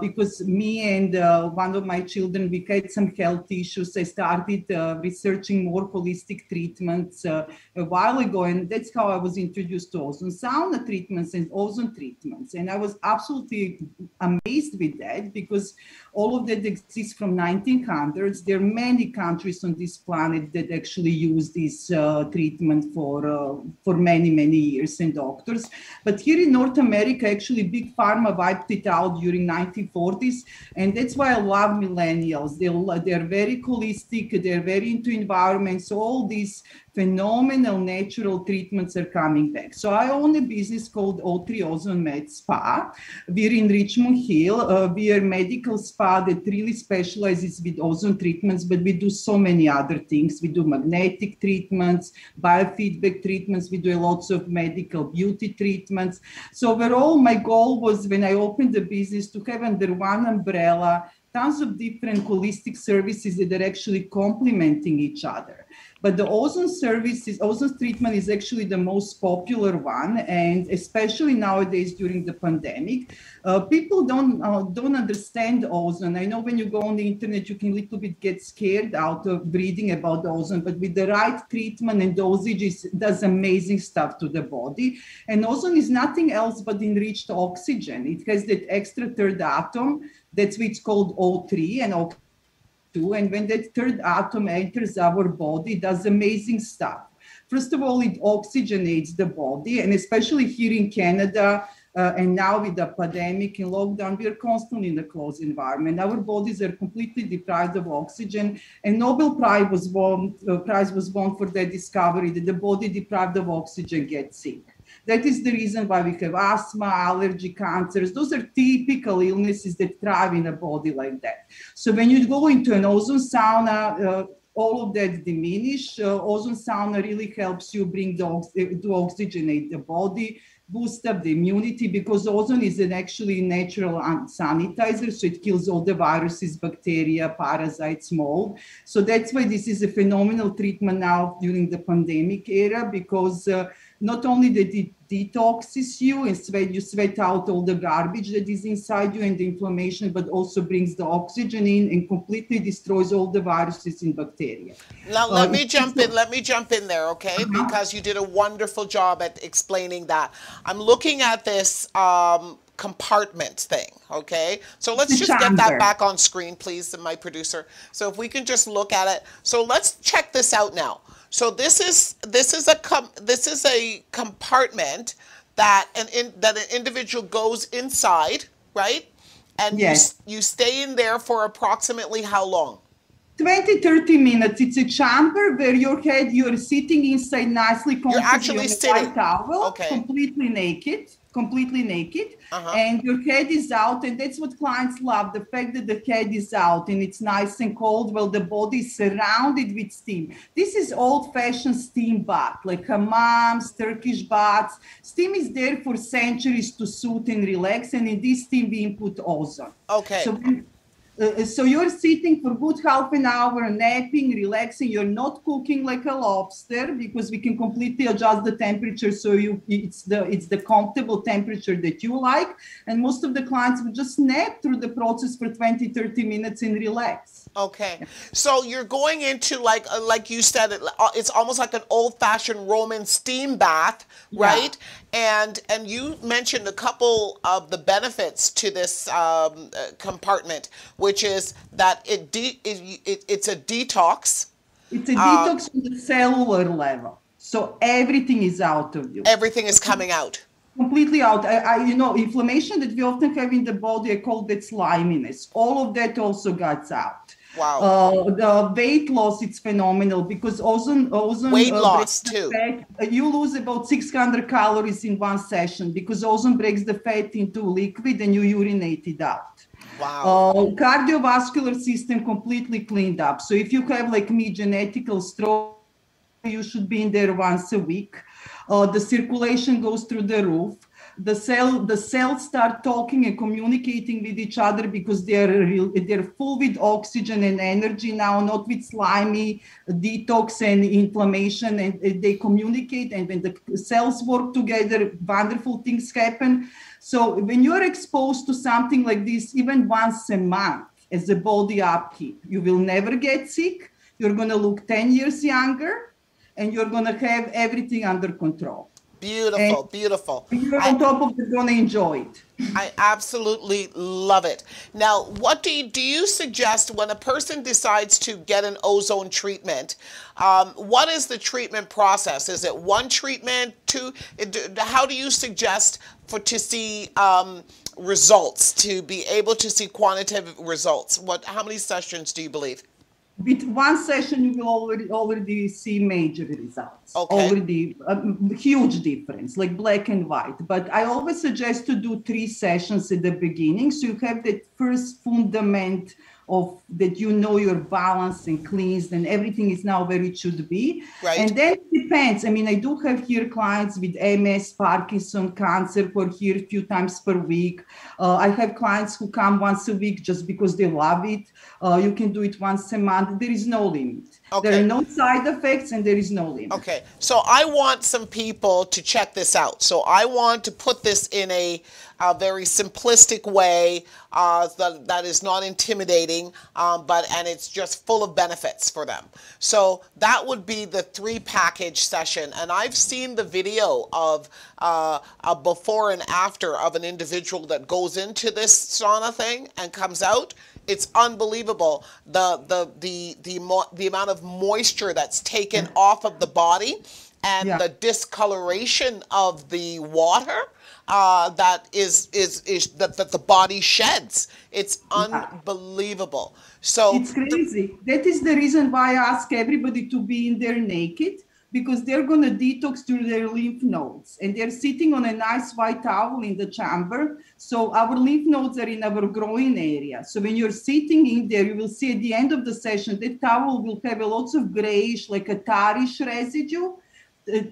because me and one of my children, we had some health issues, I started researching more holistic treatments a while ago. And that's how I was introduced to ozone sauna treatments and ozone treatments. And I was absolutely amazed with that, because all of that exists from 1900s. There are many countries on this planet that actually use this treatment for many, many years, and doctors. But here in North America, actually, Big Pharma wiped it out during 1940s. And that's why I love millennials. They're very holistic. They're very into environment. So all these phenomenal natural treatments are coming back. So I own a business called O3 Ozone Med Spa. We're in Richmond Hill. We are a medical spa that really specializes with ozone treatments, but we do so many other things. We do magnetic treatments, biofeedback treatments. We do lots of medical beauty treatments. So overall, my goal was, when I opened the business, to have under one umbrella tons of different holistic services that are actually complementing each other. But the ozone treatment is actually the most popular one, and especially nowadays during the pandemic, people don't understand ozone. I know when you go on the internet, you can a little bit get scared out of reading about the ozone, but with the right treatment and dosage, it does amazing stuff to the body. And ozone is nothing else but enriched oxygen. It has that extra third atom. That's what's called O3, and two. And when that third atom enters our body, it does amazing stuff. First of all, it oxygenates the body, and especially here in Canada, and now with the pandemic and lockdown, we are constantly in a closed environment. Our bodies are completely deprived of oxygen, and Nobel Prize was won for that discovery that the body deprived of oxygen gets sick. That is the reason why we have asthma, allergy, cancers. Those are typical illnesses that thrive in a body like that. So when you go into an ozone sauna, all of that diminish. Ozone sauna really helps you to oxygenate the body, boost up the immunity, because ozone is an actually natural sanitizer, so it kills all the viruses, bacteria, parasites, mold. So that's why this is a phenomenal treatment now during the pandemic era, because not only that it detoxes you and you sweat out all the garbage that is inside you and the inflammation, but also brings the oxygen in and completely destroys all the viruses and bacteria. Now let me jump in there, okay? Because you did a wonderful job at explaining that. I'm looking at this compartment thing, okay? So let's just get that back on screen, please, my producer. So if we can just look at it. So let's check this out now. So this is a compartment that an individual goes inside, right? And yes, you stay in there for approximately how long? 20-30 minutes. It's a chamber where you're sitting inside nicely, comfortably. You're actually sitting. White towel, completely naked, and your head is out, and that's what clients love, the fact that the head is out and it's nice and cold while the body is surrounded with steam. This is old-fashioned steam bath, like hammams, Turkish baths. Steam is there for centuries to soothe and relax, and in this steam we input ozone. Okay. So you're sitting for a good half an hour, napping, relaxing. You're not cooking like a lobster, because we can completely adjust the temperature so it's the comfortable temperature that you like. And most of the clients will just nap through the process for 20-30 minutes and relax. Okay, so you're going into like you said, it's almost like an old-fashioned Roman steam bath, right? Yeah. And you mentioned a couple of the benefits to this compartment, which is that it's a detox. It's a detox on the cellular level, so everything is out of you. Everything is coming out. Completely out. Inflammation that we often have in the body, I call that sliminess. All of that also gets out. Wow. The weight loss, it's phenomenal, because ozone weight loss too. You lose about 600 calories in one session, because ozone breaks the fat into liquid and you urinate it out. Wow. Cardiovascular system completely cleaned up. So if you have, like me, genetical stroke, you should be in there once a week. The circulation goes through the roof. The cells start talking and communicating with each other, because they're full with oxygen and energy now, not with slimy detox and inflammation, and they communicate, and when the cells work together, wonderful things happen. So when you're exposed to something like this, even once a month as a body upkeep, you will never get sick. You're going to look 10 years younger, and you're going to have everything under control. Beautiful, beautiful. You're on top of it, going to enjoy it. I absolutely love it. Now, what do you suggest when a person decides to get an ozone treatment? What is the treatment process? Is it one treatment, two? How do you suggest to see results, to be able to see quantitative results? How many sessions do you believe? With one session, you will already see major results. Okay. Already a huge difference, like black and white. But I always suggest to do 3 sessions at the beginning, so you have that first fundament of that you're balanced and cleansed and everything is now where it should be. Right. And then it depends. I mean, I do have here clients with MS, Parkinson, cancer who are here a few times per week. I have clients who come once a week just because they love it. You can do it once a month. There is no limit. Okay. There are no side effects and there is no limit. Okay, so I want some people to check this out. So I want to put this in a very simplistic way that is not intimidating, and it's just full of benefits for them. So that would be the 3-package session. And I've seen the video of a before and after of an individual that goes into this sauna thing and comes out. it's unbelievable the amount of moisture that's taken off of the body, and Yeah. the discoloration of the water that that the body sheds. It's unbelievable. So It's crazy. That is the reason why I ask everybody to be in there naked, because they're going to detox through their lymph nodes, and they're sitting on a nice white towel in the chamber. So our lymph nodes are in our groin area. So when you're sitting in there, you will see at the end of the session, that towel will have lots of grayish, like a tarish residue,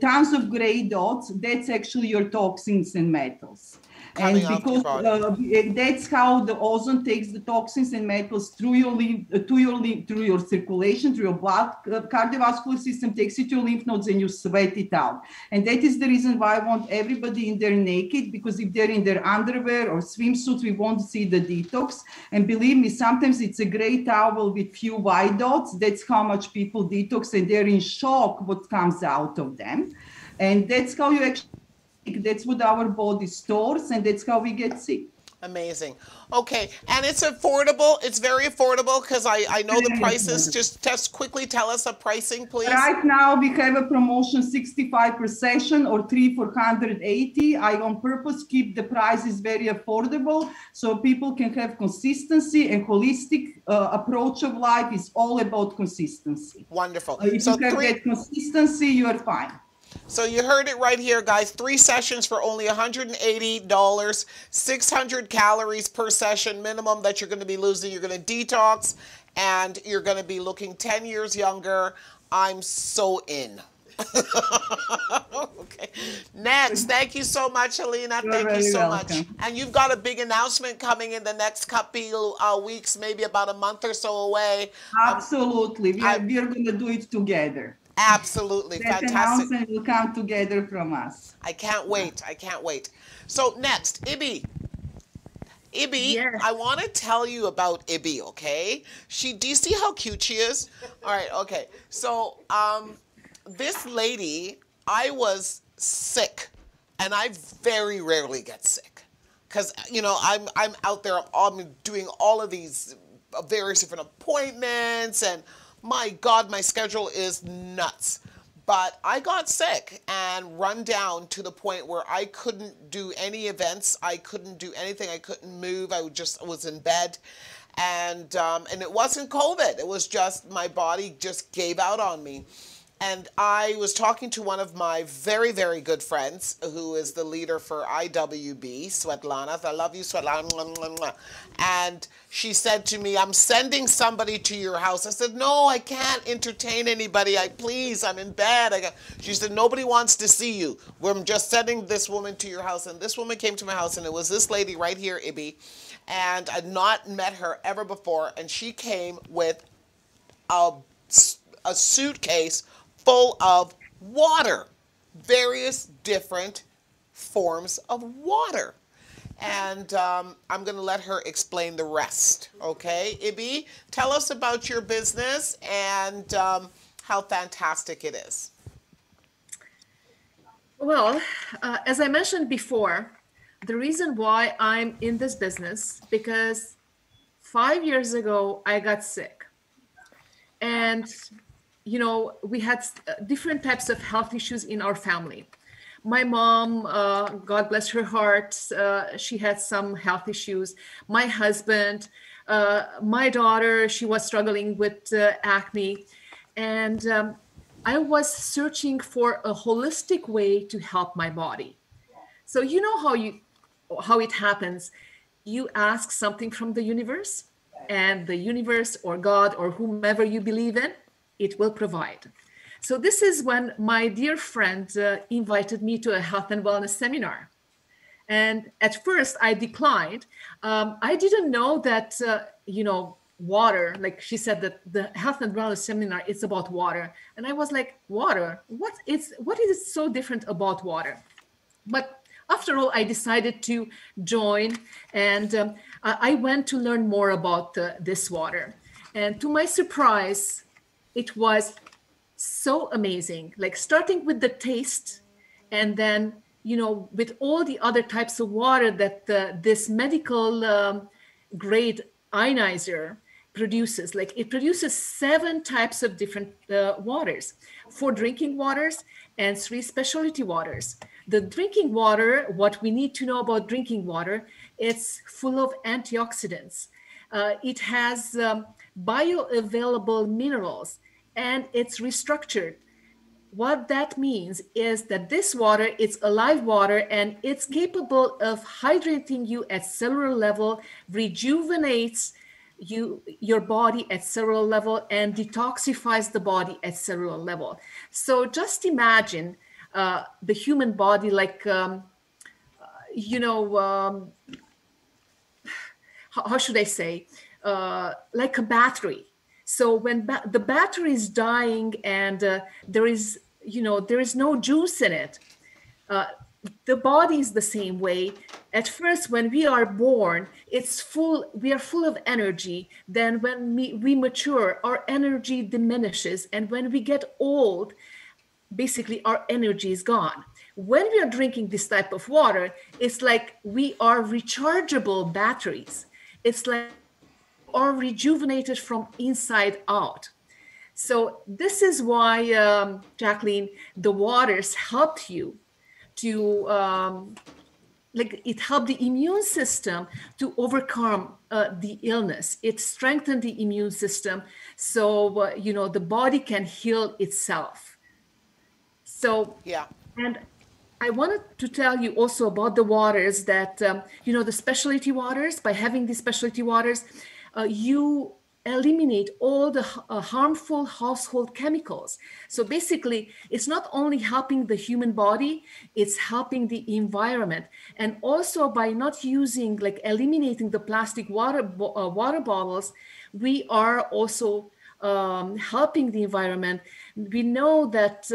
tons of gray dots. That's actually your toxins and metals. Coming And off your because that's how the ozone takes the toxins and metals through your through your circulation, through your blood, cardiovascular system takes it to your lymph nodes, and you sweat it out. And that is the reason why I want everybody in there naked, because if they're in their underwear or swimsuits, we won't see the detox. And believe me, sometimes it's a gray towel with few white dots. That's how much people detox, and they're in shock what comes out of them. And that's how you actually, that's what our body stores, and that's how we get sick. amazing. Okay, and it's affordable. It's very affordable, because I know the prices. Just quickly tell us the pricing, please. Right now we have a promotion, 65 per session or 3 for 180. I on purpose keep the prices very affordable so people can have consistency, and holistic approach of life is all about consistency. Wonderful. If So you have that consistency, you are fine. So you heard it right here, guys. 3 sessions for only $180, 600 calories per session minimum that you're going to be losing. You're going to detox, and you're going to be looking 10 years younger. I'm so in. Okay. Next, thank you so much, Elena. Thank you so much. And you've got a big announcement coming in the next couple weeks, maybe about a month or so away. Absolutely. We are going to do it together. Absolutely. That Fantastic. announcement will come together from us. I can't wait. I can't wait. So next, Ibby. Ibby, Yes. I want to tell you about Ibby, okay? Do you see how cute she is? All right, okay. So, this lady, I was sick, and I very rarely get sick, because I'm out there. I'm doing all of these various different appointments, and my God, my schedule is nuts. But I got sick and run down to the point where I couldn't do any events. I couldn't do anything. I couldn't move. I was in bed. And it wasn't COVID. It was just my body just gave out on me. And I was talking to one of my very, very good friends, who is the leader for IWB, Svetlana. I love you, Svetlana. And she said to me, I'm sending somebody to your house. I said, no, I can't entertain anybody. Please, I'm in bed. She said, nobody wants to see you. I'm just sending this woman to your house. And this woman came to my house, and it was this lady right here, Ibby. And I'd not met her ever before. And she came with a suitcase full of water, various different forms of water. And I'm going to let her explain the rest. Okay, Ibby, tell us about your business and how fantastic it is. Well, as I mentioned before, the reason why I'm in this business, because 5 years ago, I got sick. And we had different types of health issues in our family. My mom, God bless her heart, she had some health issues. My husband, my daughter, she was struggling with acne. And I was searching for a holistic way to help my body. So you know how it happens. You ask something from the universe, and the universe or God or whomever you believe in, it will provide. So this is when my dear friend invited me to a health and wellness seminar. And at first I declined. I didn't know that, water, like she said that the health and wellness seminar, it's about water. And I was like, water? What is so different about water? But after all, I decided to join, and I went to learn more about this water. And to my surprise, it was so amazing, like starting with the taste, and then, with all the other types of water that this medical grade ionizer produces, like it produces 7 types of different waters, 4 drinking waters and 3 specialty waters. The drinking water, what we need to know about drinking water, it's full of antioxidants. It has bioavailable minerals, and it's restructured. What that means is that this water is alive water, and it's capable of hydrating you at cellular level, rejuvenates your body at cellular level, and detoxifies the body at cellular level. So just imagine the human body like how should I say, like a battery. So when the battery is dying and there is no juice in it, the body is the same way. At first, when we are born, we are full of energy. Then when we mature, our energy diminishes. And when we get old, basically our energy is gone. When we are drinking this type of water, it's like we are rechargeable batteries. It's like we are rejuvenated from inside out. So this is why, Jacqueline, the waters helped you to, it helped the immune system to overcome the illness. It strengthened the immune system so, the body can heal itself. So, yeah. And I wanted to tell you also about the waters that, the specialty waters. By having these specialty waters, you eliminate all the harmful household chemicals. So basically, it's not only helping the human body, it's helping the environment. And also by not using, eliminating the plastic water bottles, we are also helping the environment. We know that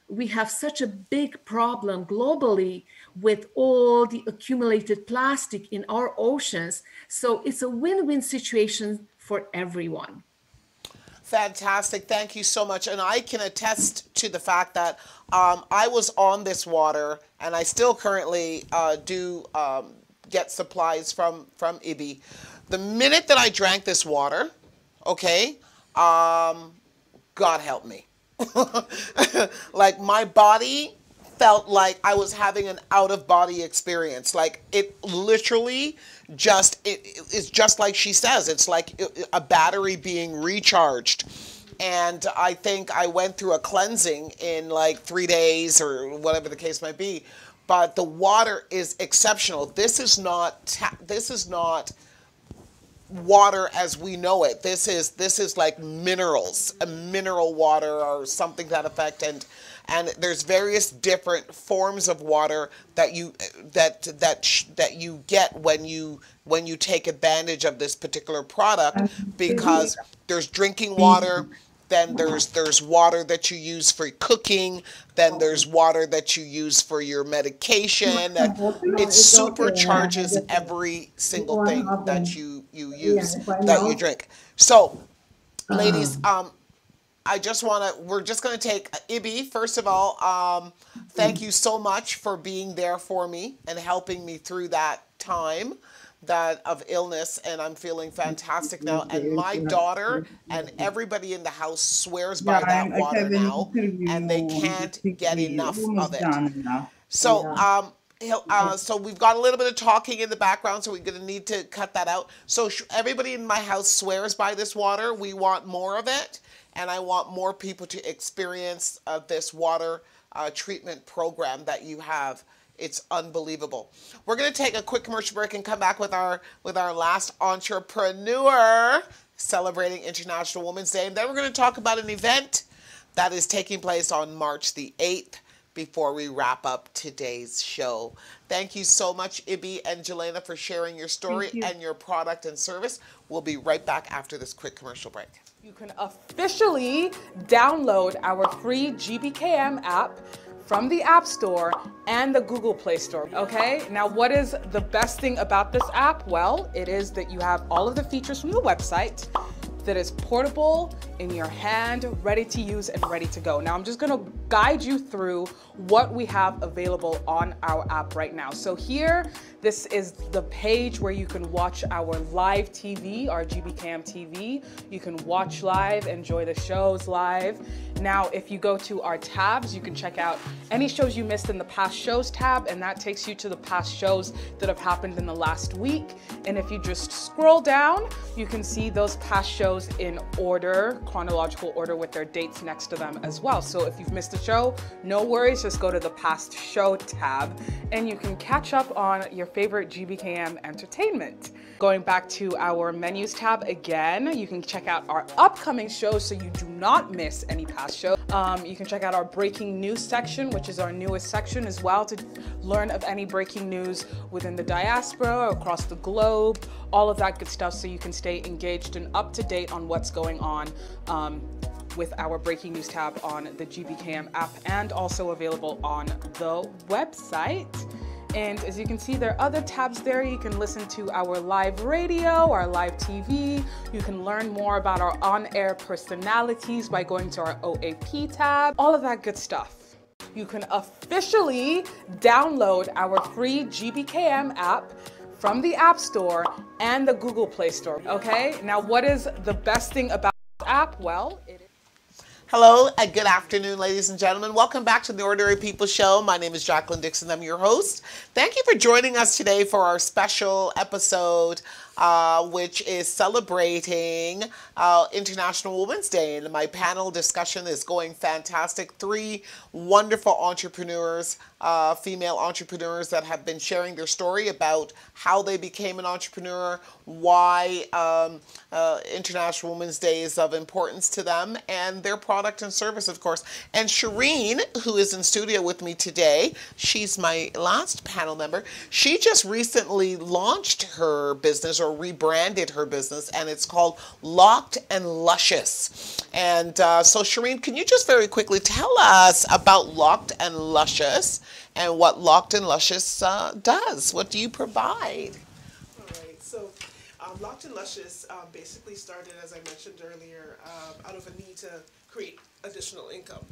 we have such a big problem globally with all the accumulated plastic in our oceans. So it's a win-win situation for everyone. Fantastic. Thank you so much. And I can attest to the fact that I was on this water, and I still currently do get supplies from IBI. The minute that I drank this water, okay, God help me. Like my body felt like I was having an out-of-body experience. Like it literally it's just like she says, it's like a battery being recharged. And I think I went through a cleansing in like 3 days or whatever the case might be. But the water is exceptional. This is not water as we know it. This is like minerals, a mineral water or something to that effect. And there's various different forms of water that you get when you take advantage of this particular product, because there's drinking water, then there's water that you use for cooking, then there's water that you use for your medication. It supercharges every single thing that you use, that you drink. So, ladies, we're just going to take Ibi. First of all, thank you so much for being there for me and helping me through that time of illness, and I'm feeling fantastic now. And my daughter and everybody in the house swears by that water now, and they can't get enough of it. So, so we've got a little bit of talking in the background, so we're going to need to cut that out. So everybody in my house swears by this water. We want more of it, and I want more people to experience this water treatment program that you have. It's unbelievable. We're going to take a quick commercial break and come back with our last entrepreneur celebrating International Women's Day. And then we're going to talk about an event that is taking place on March the 8th before we wrap up today's show. Thank you so much, Ibi and Jelena, for sharing your story and your product and service. We'll be right back after this quick commercial break. You can officially download our free GBKM app from the App Store and the Google Play Store, okay? Now, what is the best thing about this app? Well, it is that you have all of the features from the website, that is portable, in your hand, ready to use and ready to go. Now I'm just gonna guide you through what we have available on our app right now. So here, this is the page where you can watch our live TV, our GBKM TV. You can watch live, enjoy the shows live. Now, if you go to our tabs, you can check out any shows you missed in the past shows tab, and that takes you to the past shows that have happened in the last week. And if you just scroll down, you can see those past shows in order, chronological order, with their dates next to them as well. So if you've missed a show, no worries, just go to the past show tab and you can catch up on your favorite GBKM entertainment. Going back to our menus tab again, you can check out our upcoming shows so you do not miss any past shows. You can check out our breaking news section, which is our newest section as well, to learn of any breaking news within the diaspora, across the globe, all of that good stuff, so you can stay engaged and up to date on what's going on with our breaking news tab on the GBKM app, and also available on the website. And as you can see, there are other tabs there. You can listen to our live radio, our live TV. You can learn more about our on-air personalities by going to our OAP tab, all of that good stuff. You can officially download our free GBKM app from the App Store and the Google Play Store, okay? Now, what is the best thing about this app? Well, it is. Hello and good afternoon, ladies and gentlemen. Welcome back to the Ordinary People Show. My name is Jacqueline Dixon. I'm your host. Thank you for joining us today for our special episode, which is celebrating International Women's Day. And my panel discussion is going fantastic. 3 wonderful entrepreneurs, female entrepreneurs that have been sharing their story about how they became an entrepreneur, why International Women's Day is of importance to them, and their product and service, of course. And Shireen, who is in studio with me today, she's my last panel member. She just recently launched her business, or rebranded her business, and it's called Locked and Luscious. And so Shireen, can you just very quickly tell us about Locked and Luscious and what Locked and Luscious does? What do you provide? All right, so Locked and Luscious basically started, as I mentioned earlier, out of a need to create additional income.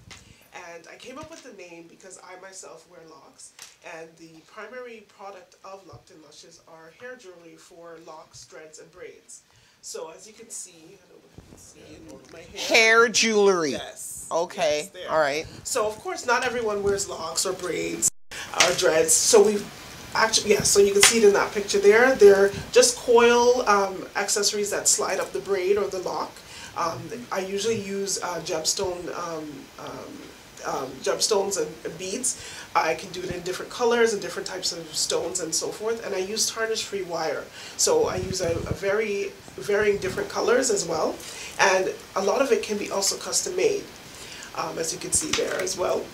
And I came up with the name because I myself wear locks, and the primary product of Locked and Luscious are hair jewelry for locks, dreads, and braids. So as you can see, I don't know if you can see in my hair. Hair jewelry. Yes. Okay. Yes, all right. So of course, not everyone wears locks or braids or dreads. So we've actually, yeah, so you can see it in that picture there. They're just coil accessories that slide up the braid or the lock. I usually use gemstones and beads. I can do it in different colors and different types of stones and so forth. And I use tarnish-free wire. So I use a very varying different colors as well. And a lot of it can be also custom made, as you can see there as well.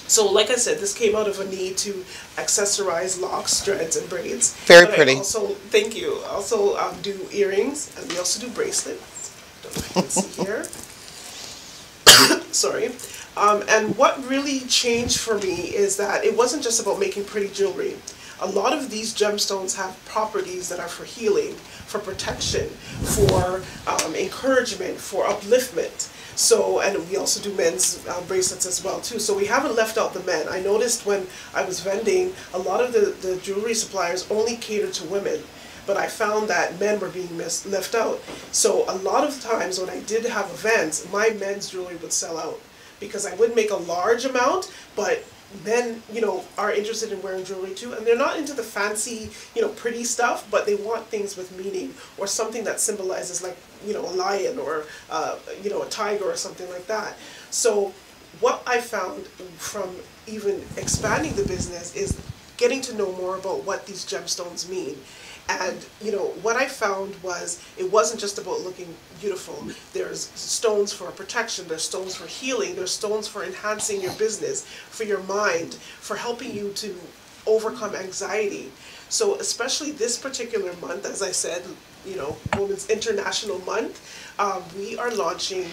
So like I said, this came out of a need to accessorize locks, dreads, and braids. Very pretty. I also, thank you. Also do earrings, and we also do bracelets. Don't know if you can see here. Sorry. And what really changed for me is that it wasn't just about making pretty jewelry. A lot of these gemstones have properties that are for healing, for protection, for encouragement, for upliftment. So, and we also do men's bracelets as well too. So we haven't left out the men. I noticed when I was vending, a lot of the jewelry suppliers only cater to women. But I found that men were being left out. So a lot of times when I did have events, my men's jewelry would sell out. Because I would make a large amount, but men, you know, are interested in wearing jewelry too, and they're not into the fancy, you know, pretty stuff, but they want things with meaning, or something that symbolizes, like, you know, a lion, or you know, a tiger or something like that. So what I found from even expanding the business is getting to know more about what these gemstones mean. And, you know, what I found was it wasn't just about looking beautiful. There's stones for protection, there's stones for healing, there's stones for enhancing your business, for your mind, for helping you to overcome anxiety. So especially this particular month, as I said, you know, Women's International Month, we are launching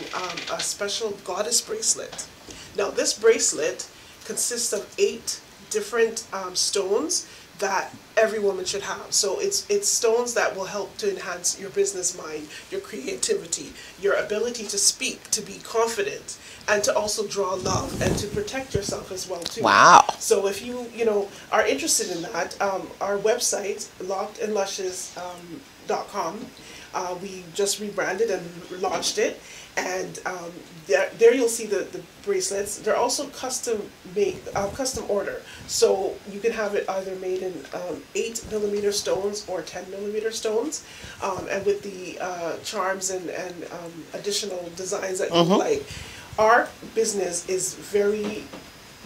a special goddess bracelet. Now this bracelet consists of 8 different stones that every woman should have. So it's stones that will help to enhance your business mind, your creativity, your ability to speak, to be confident, and to also draw love and to protect yourself as well too. Wow. So if you are interested in that, our website, lockedandluscious.com, we just rebranded and launched it, and there you'll see the bracelets. They're also custom made, custom order. So you can have it either made in 8mm stones or 10mm stones, and with the charms and additional designs that you like. Our business is very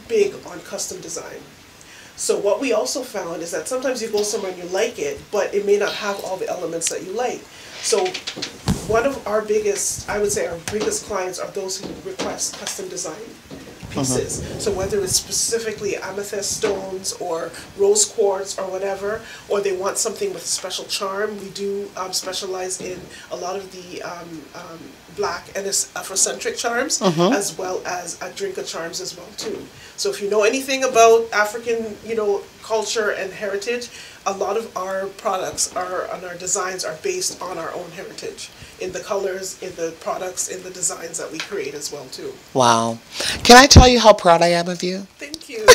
big on custom design. So what we also found is that sometimes you go somewhere and you like it, but it may not have all the elements that you like. So one of our biggest, I would say our biggest clients are those who request custom design pieces. So whether it's specifically amethyst stones or rose quartz or whatever, or they want something with a special charm, we do specialize in a lot of the black and Afrocentric charms, as well as Drinka charms as well too. So if you know anything about African, culture and heritage, a lot of our products and our designs are based on our own heritage, in the colors, in the products, in the designs that we create as well too. Wow. Can I tell you how proud I am of you? Thank you.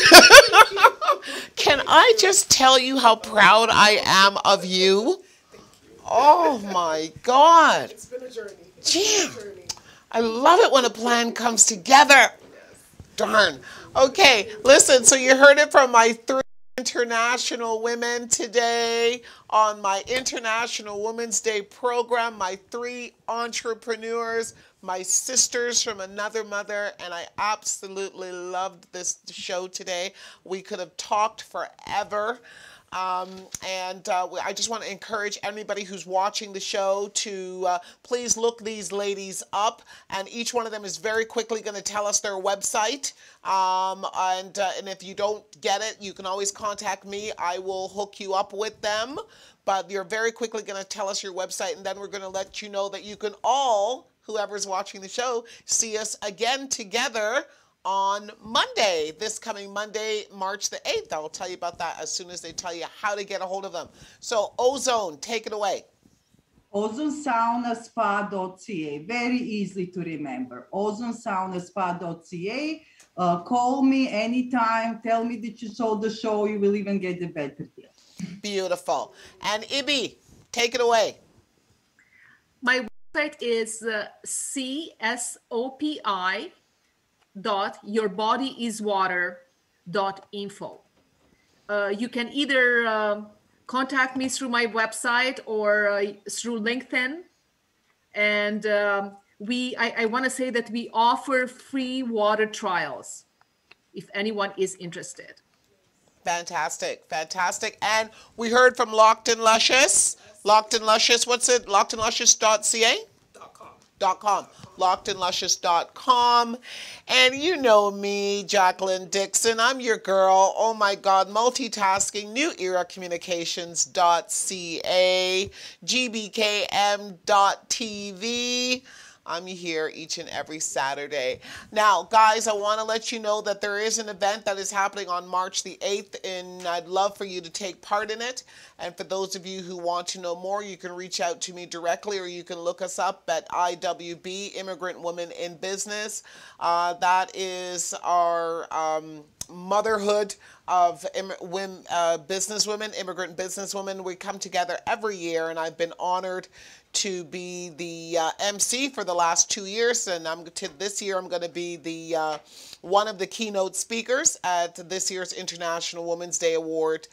Can I just tell you how proud I am of you? Oh my God. It's been a journey. I love it when a plan comes together. Darn. Okay, listen, so you heard it from my 3 international women today on my International Women's Day program, my 3 entrepreneurs, my sisters from another mother, and I absolutely loved this show today. We could have talked forever. I just want to encourage anybody who's watching the show to please look these ladies up, and each one of them is very quickly going to tell us their website, and if you don't get it, you can always contact me. I will hook you up with them, but you're very quickly going to tell us your website, and then we're going to let you know that you can all, whoever's watching the show, see us again together on Monday, this coming Monday, March the 8th. I'll tell you about that as soon as they tell you how to get a hold of them. So, Ozone, take it away. OzoneSaunaSpa.ca, very easy to remember. OzoneSaunaSpa.ca. Call me anytime. Tell me that you saw the show. You will even get the better deal. Beautiful. And Ibi, take it away. My website is CSOPI.yourbodyiswater.info. You can either contact me through my website or through LinkedIn. And I want to say that we offer free water trials if anyone is interested. Fantastic, fantastic. And we heard from Locked and Luscious. Locked and Luscious, what's it? LockedandLuscious.ca? .com. LockedandLuscious.com. And you know me, Jacqueline Dixon. I'm your girl. Oh my God, multitasking. New Era Communications.ca. GBKM.tv. I'm here each and every Saturday. Now, guys, I want to let you know that there is an event that is happening on March the 8th, and I'd love for you to take part in it. And for those of you who want to know more, you can reach out to me directly, or you can look us up at IWB, Immigrant Women in Business. That is our motherhood of businesswomen, immigrant businesswomen. We come together every year, and I've been honored to be the MC for the last 2 years, and this year I'm going to be the one of the keynote speakers at this year's International Women's Day Award,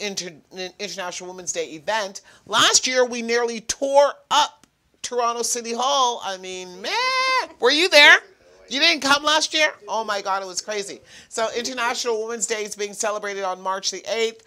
International Women's Day event. Last year we nearly tore up Toronto City Hall. I mean, man, were you there? You didn't come last year? Oh my God, it was crazy. So International Women's Day is being celebrated on March the 8th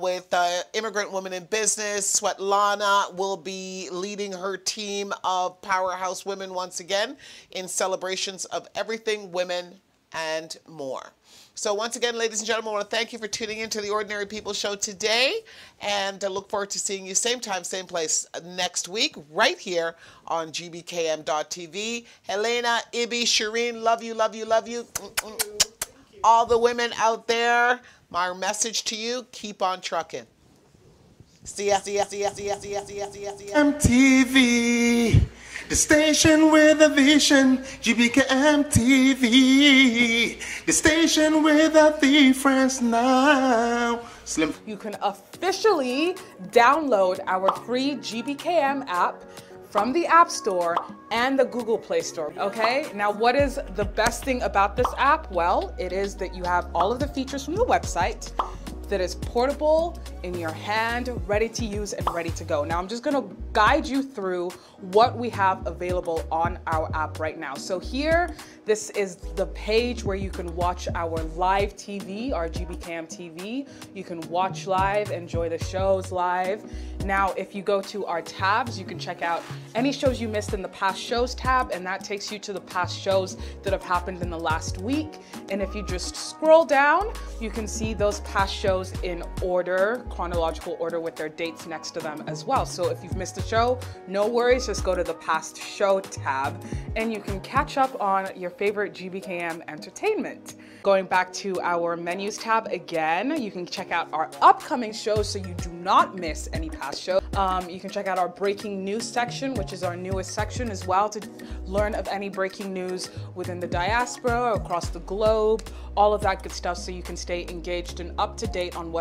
with Immigrant Women in Business. Svetlana will be leading her team of powerhouse women once again in celebrations of everything women and more. So once again, ladies and gentlemen, I want to thank you for tuning in to the Ordinary People Show today, and I look forward to seeing you same time, same place next week, right here on gbkm.tv. Elena, Ibi, Shireen, love you, love you, love you. All the women out there, My message to you, keep on trucking. See ya. MTV, the station with a vision. GBKM TV, the station with a difference now. Slim. You can officially download our free GBKM app from the App Store and the Google Play Store, okay? Now, what is the best thing about this app? Well, it is that you have all of the features from the website that is portable, in your hand, ready to use and ready to go. Now I'm just gonna guide you through what we have available on our app right now. So here, this is the page where you can watch our live TV, our GBKM TV. You can watch live, enjoy the shows live. Now, if you go to our tabs, you can check out any shows you missed in the past shows tab, and that takes you to the past shows that have happened in the last week. And if you just scroll down, you can see those past shows in order, chronological order with their dates next to them as well. So if you've missed a show, no worries, just go to the past show tab and you can catch up on your favorite GBKM entertainment. Going back to our menus tab again, you can check out our upcoming shows so you do not miss any past shows. You can check out our breaking news section, which is our newest section as well, to learn of any breaking news within the diaspora, across the globe, all of that good stuff, so you can stay engaged and up to date on what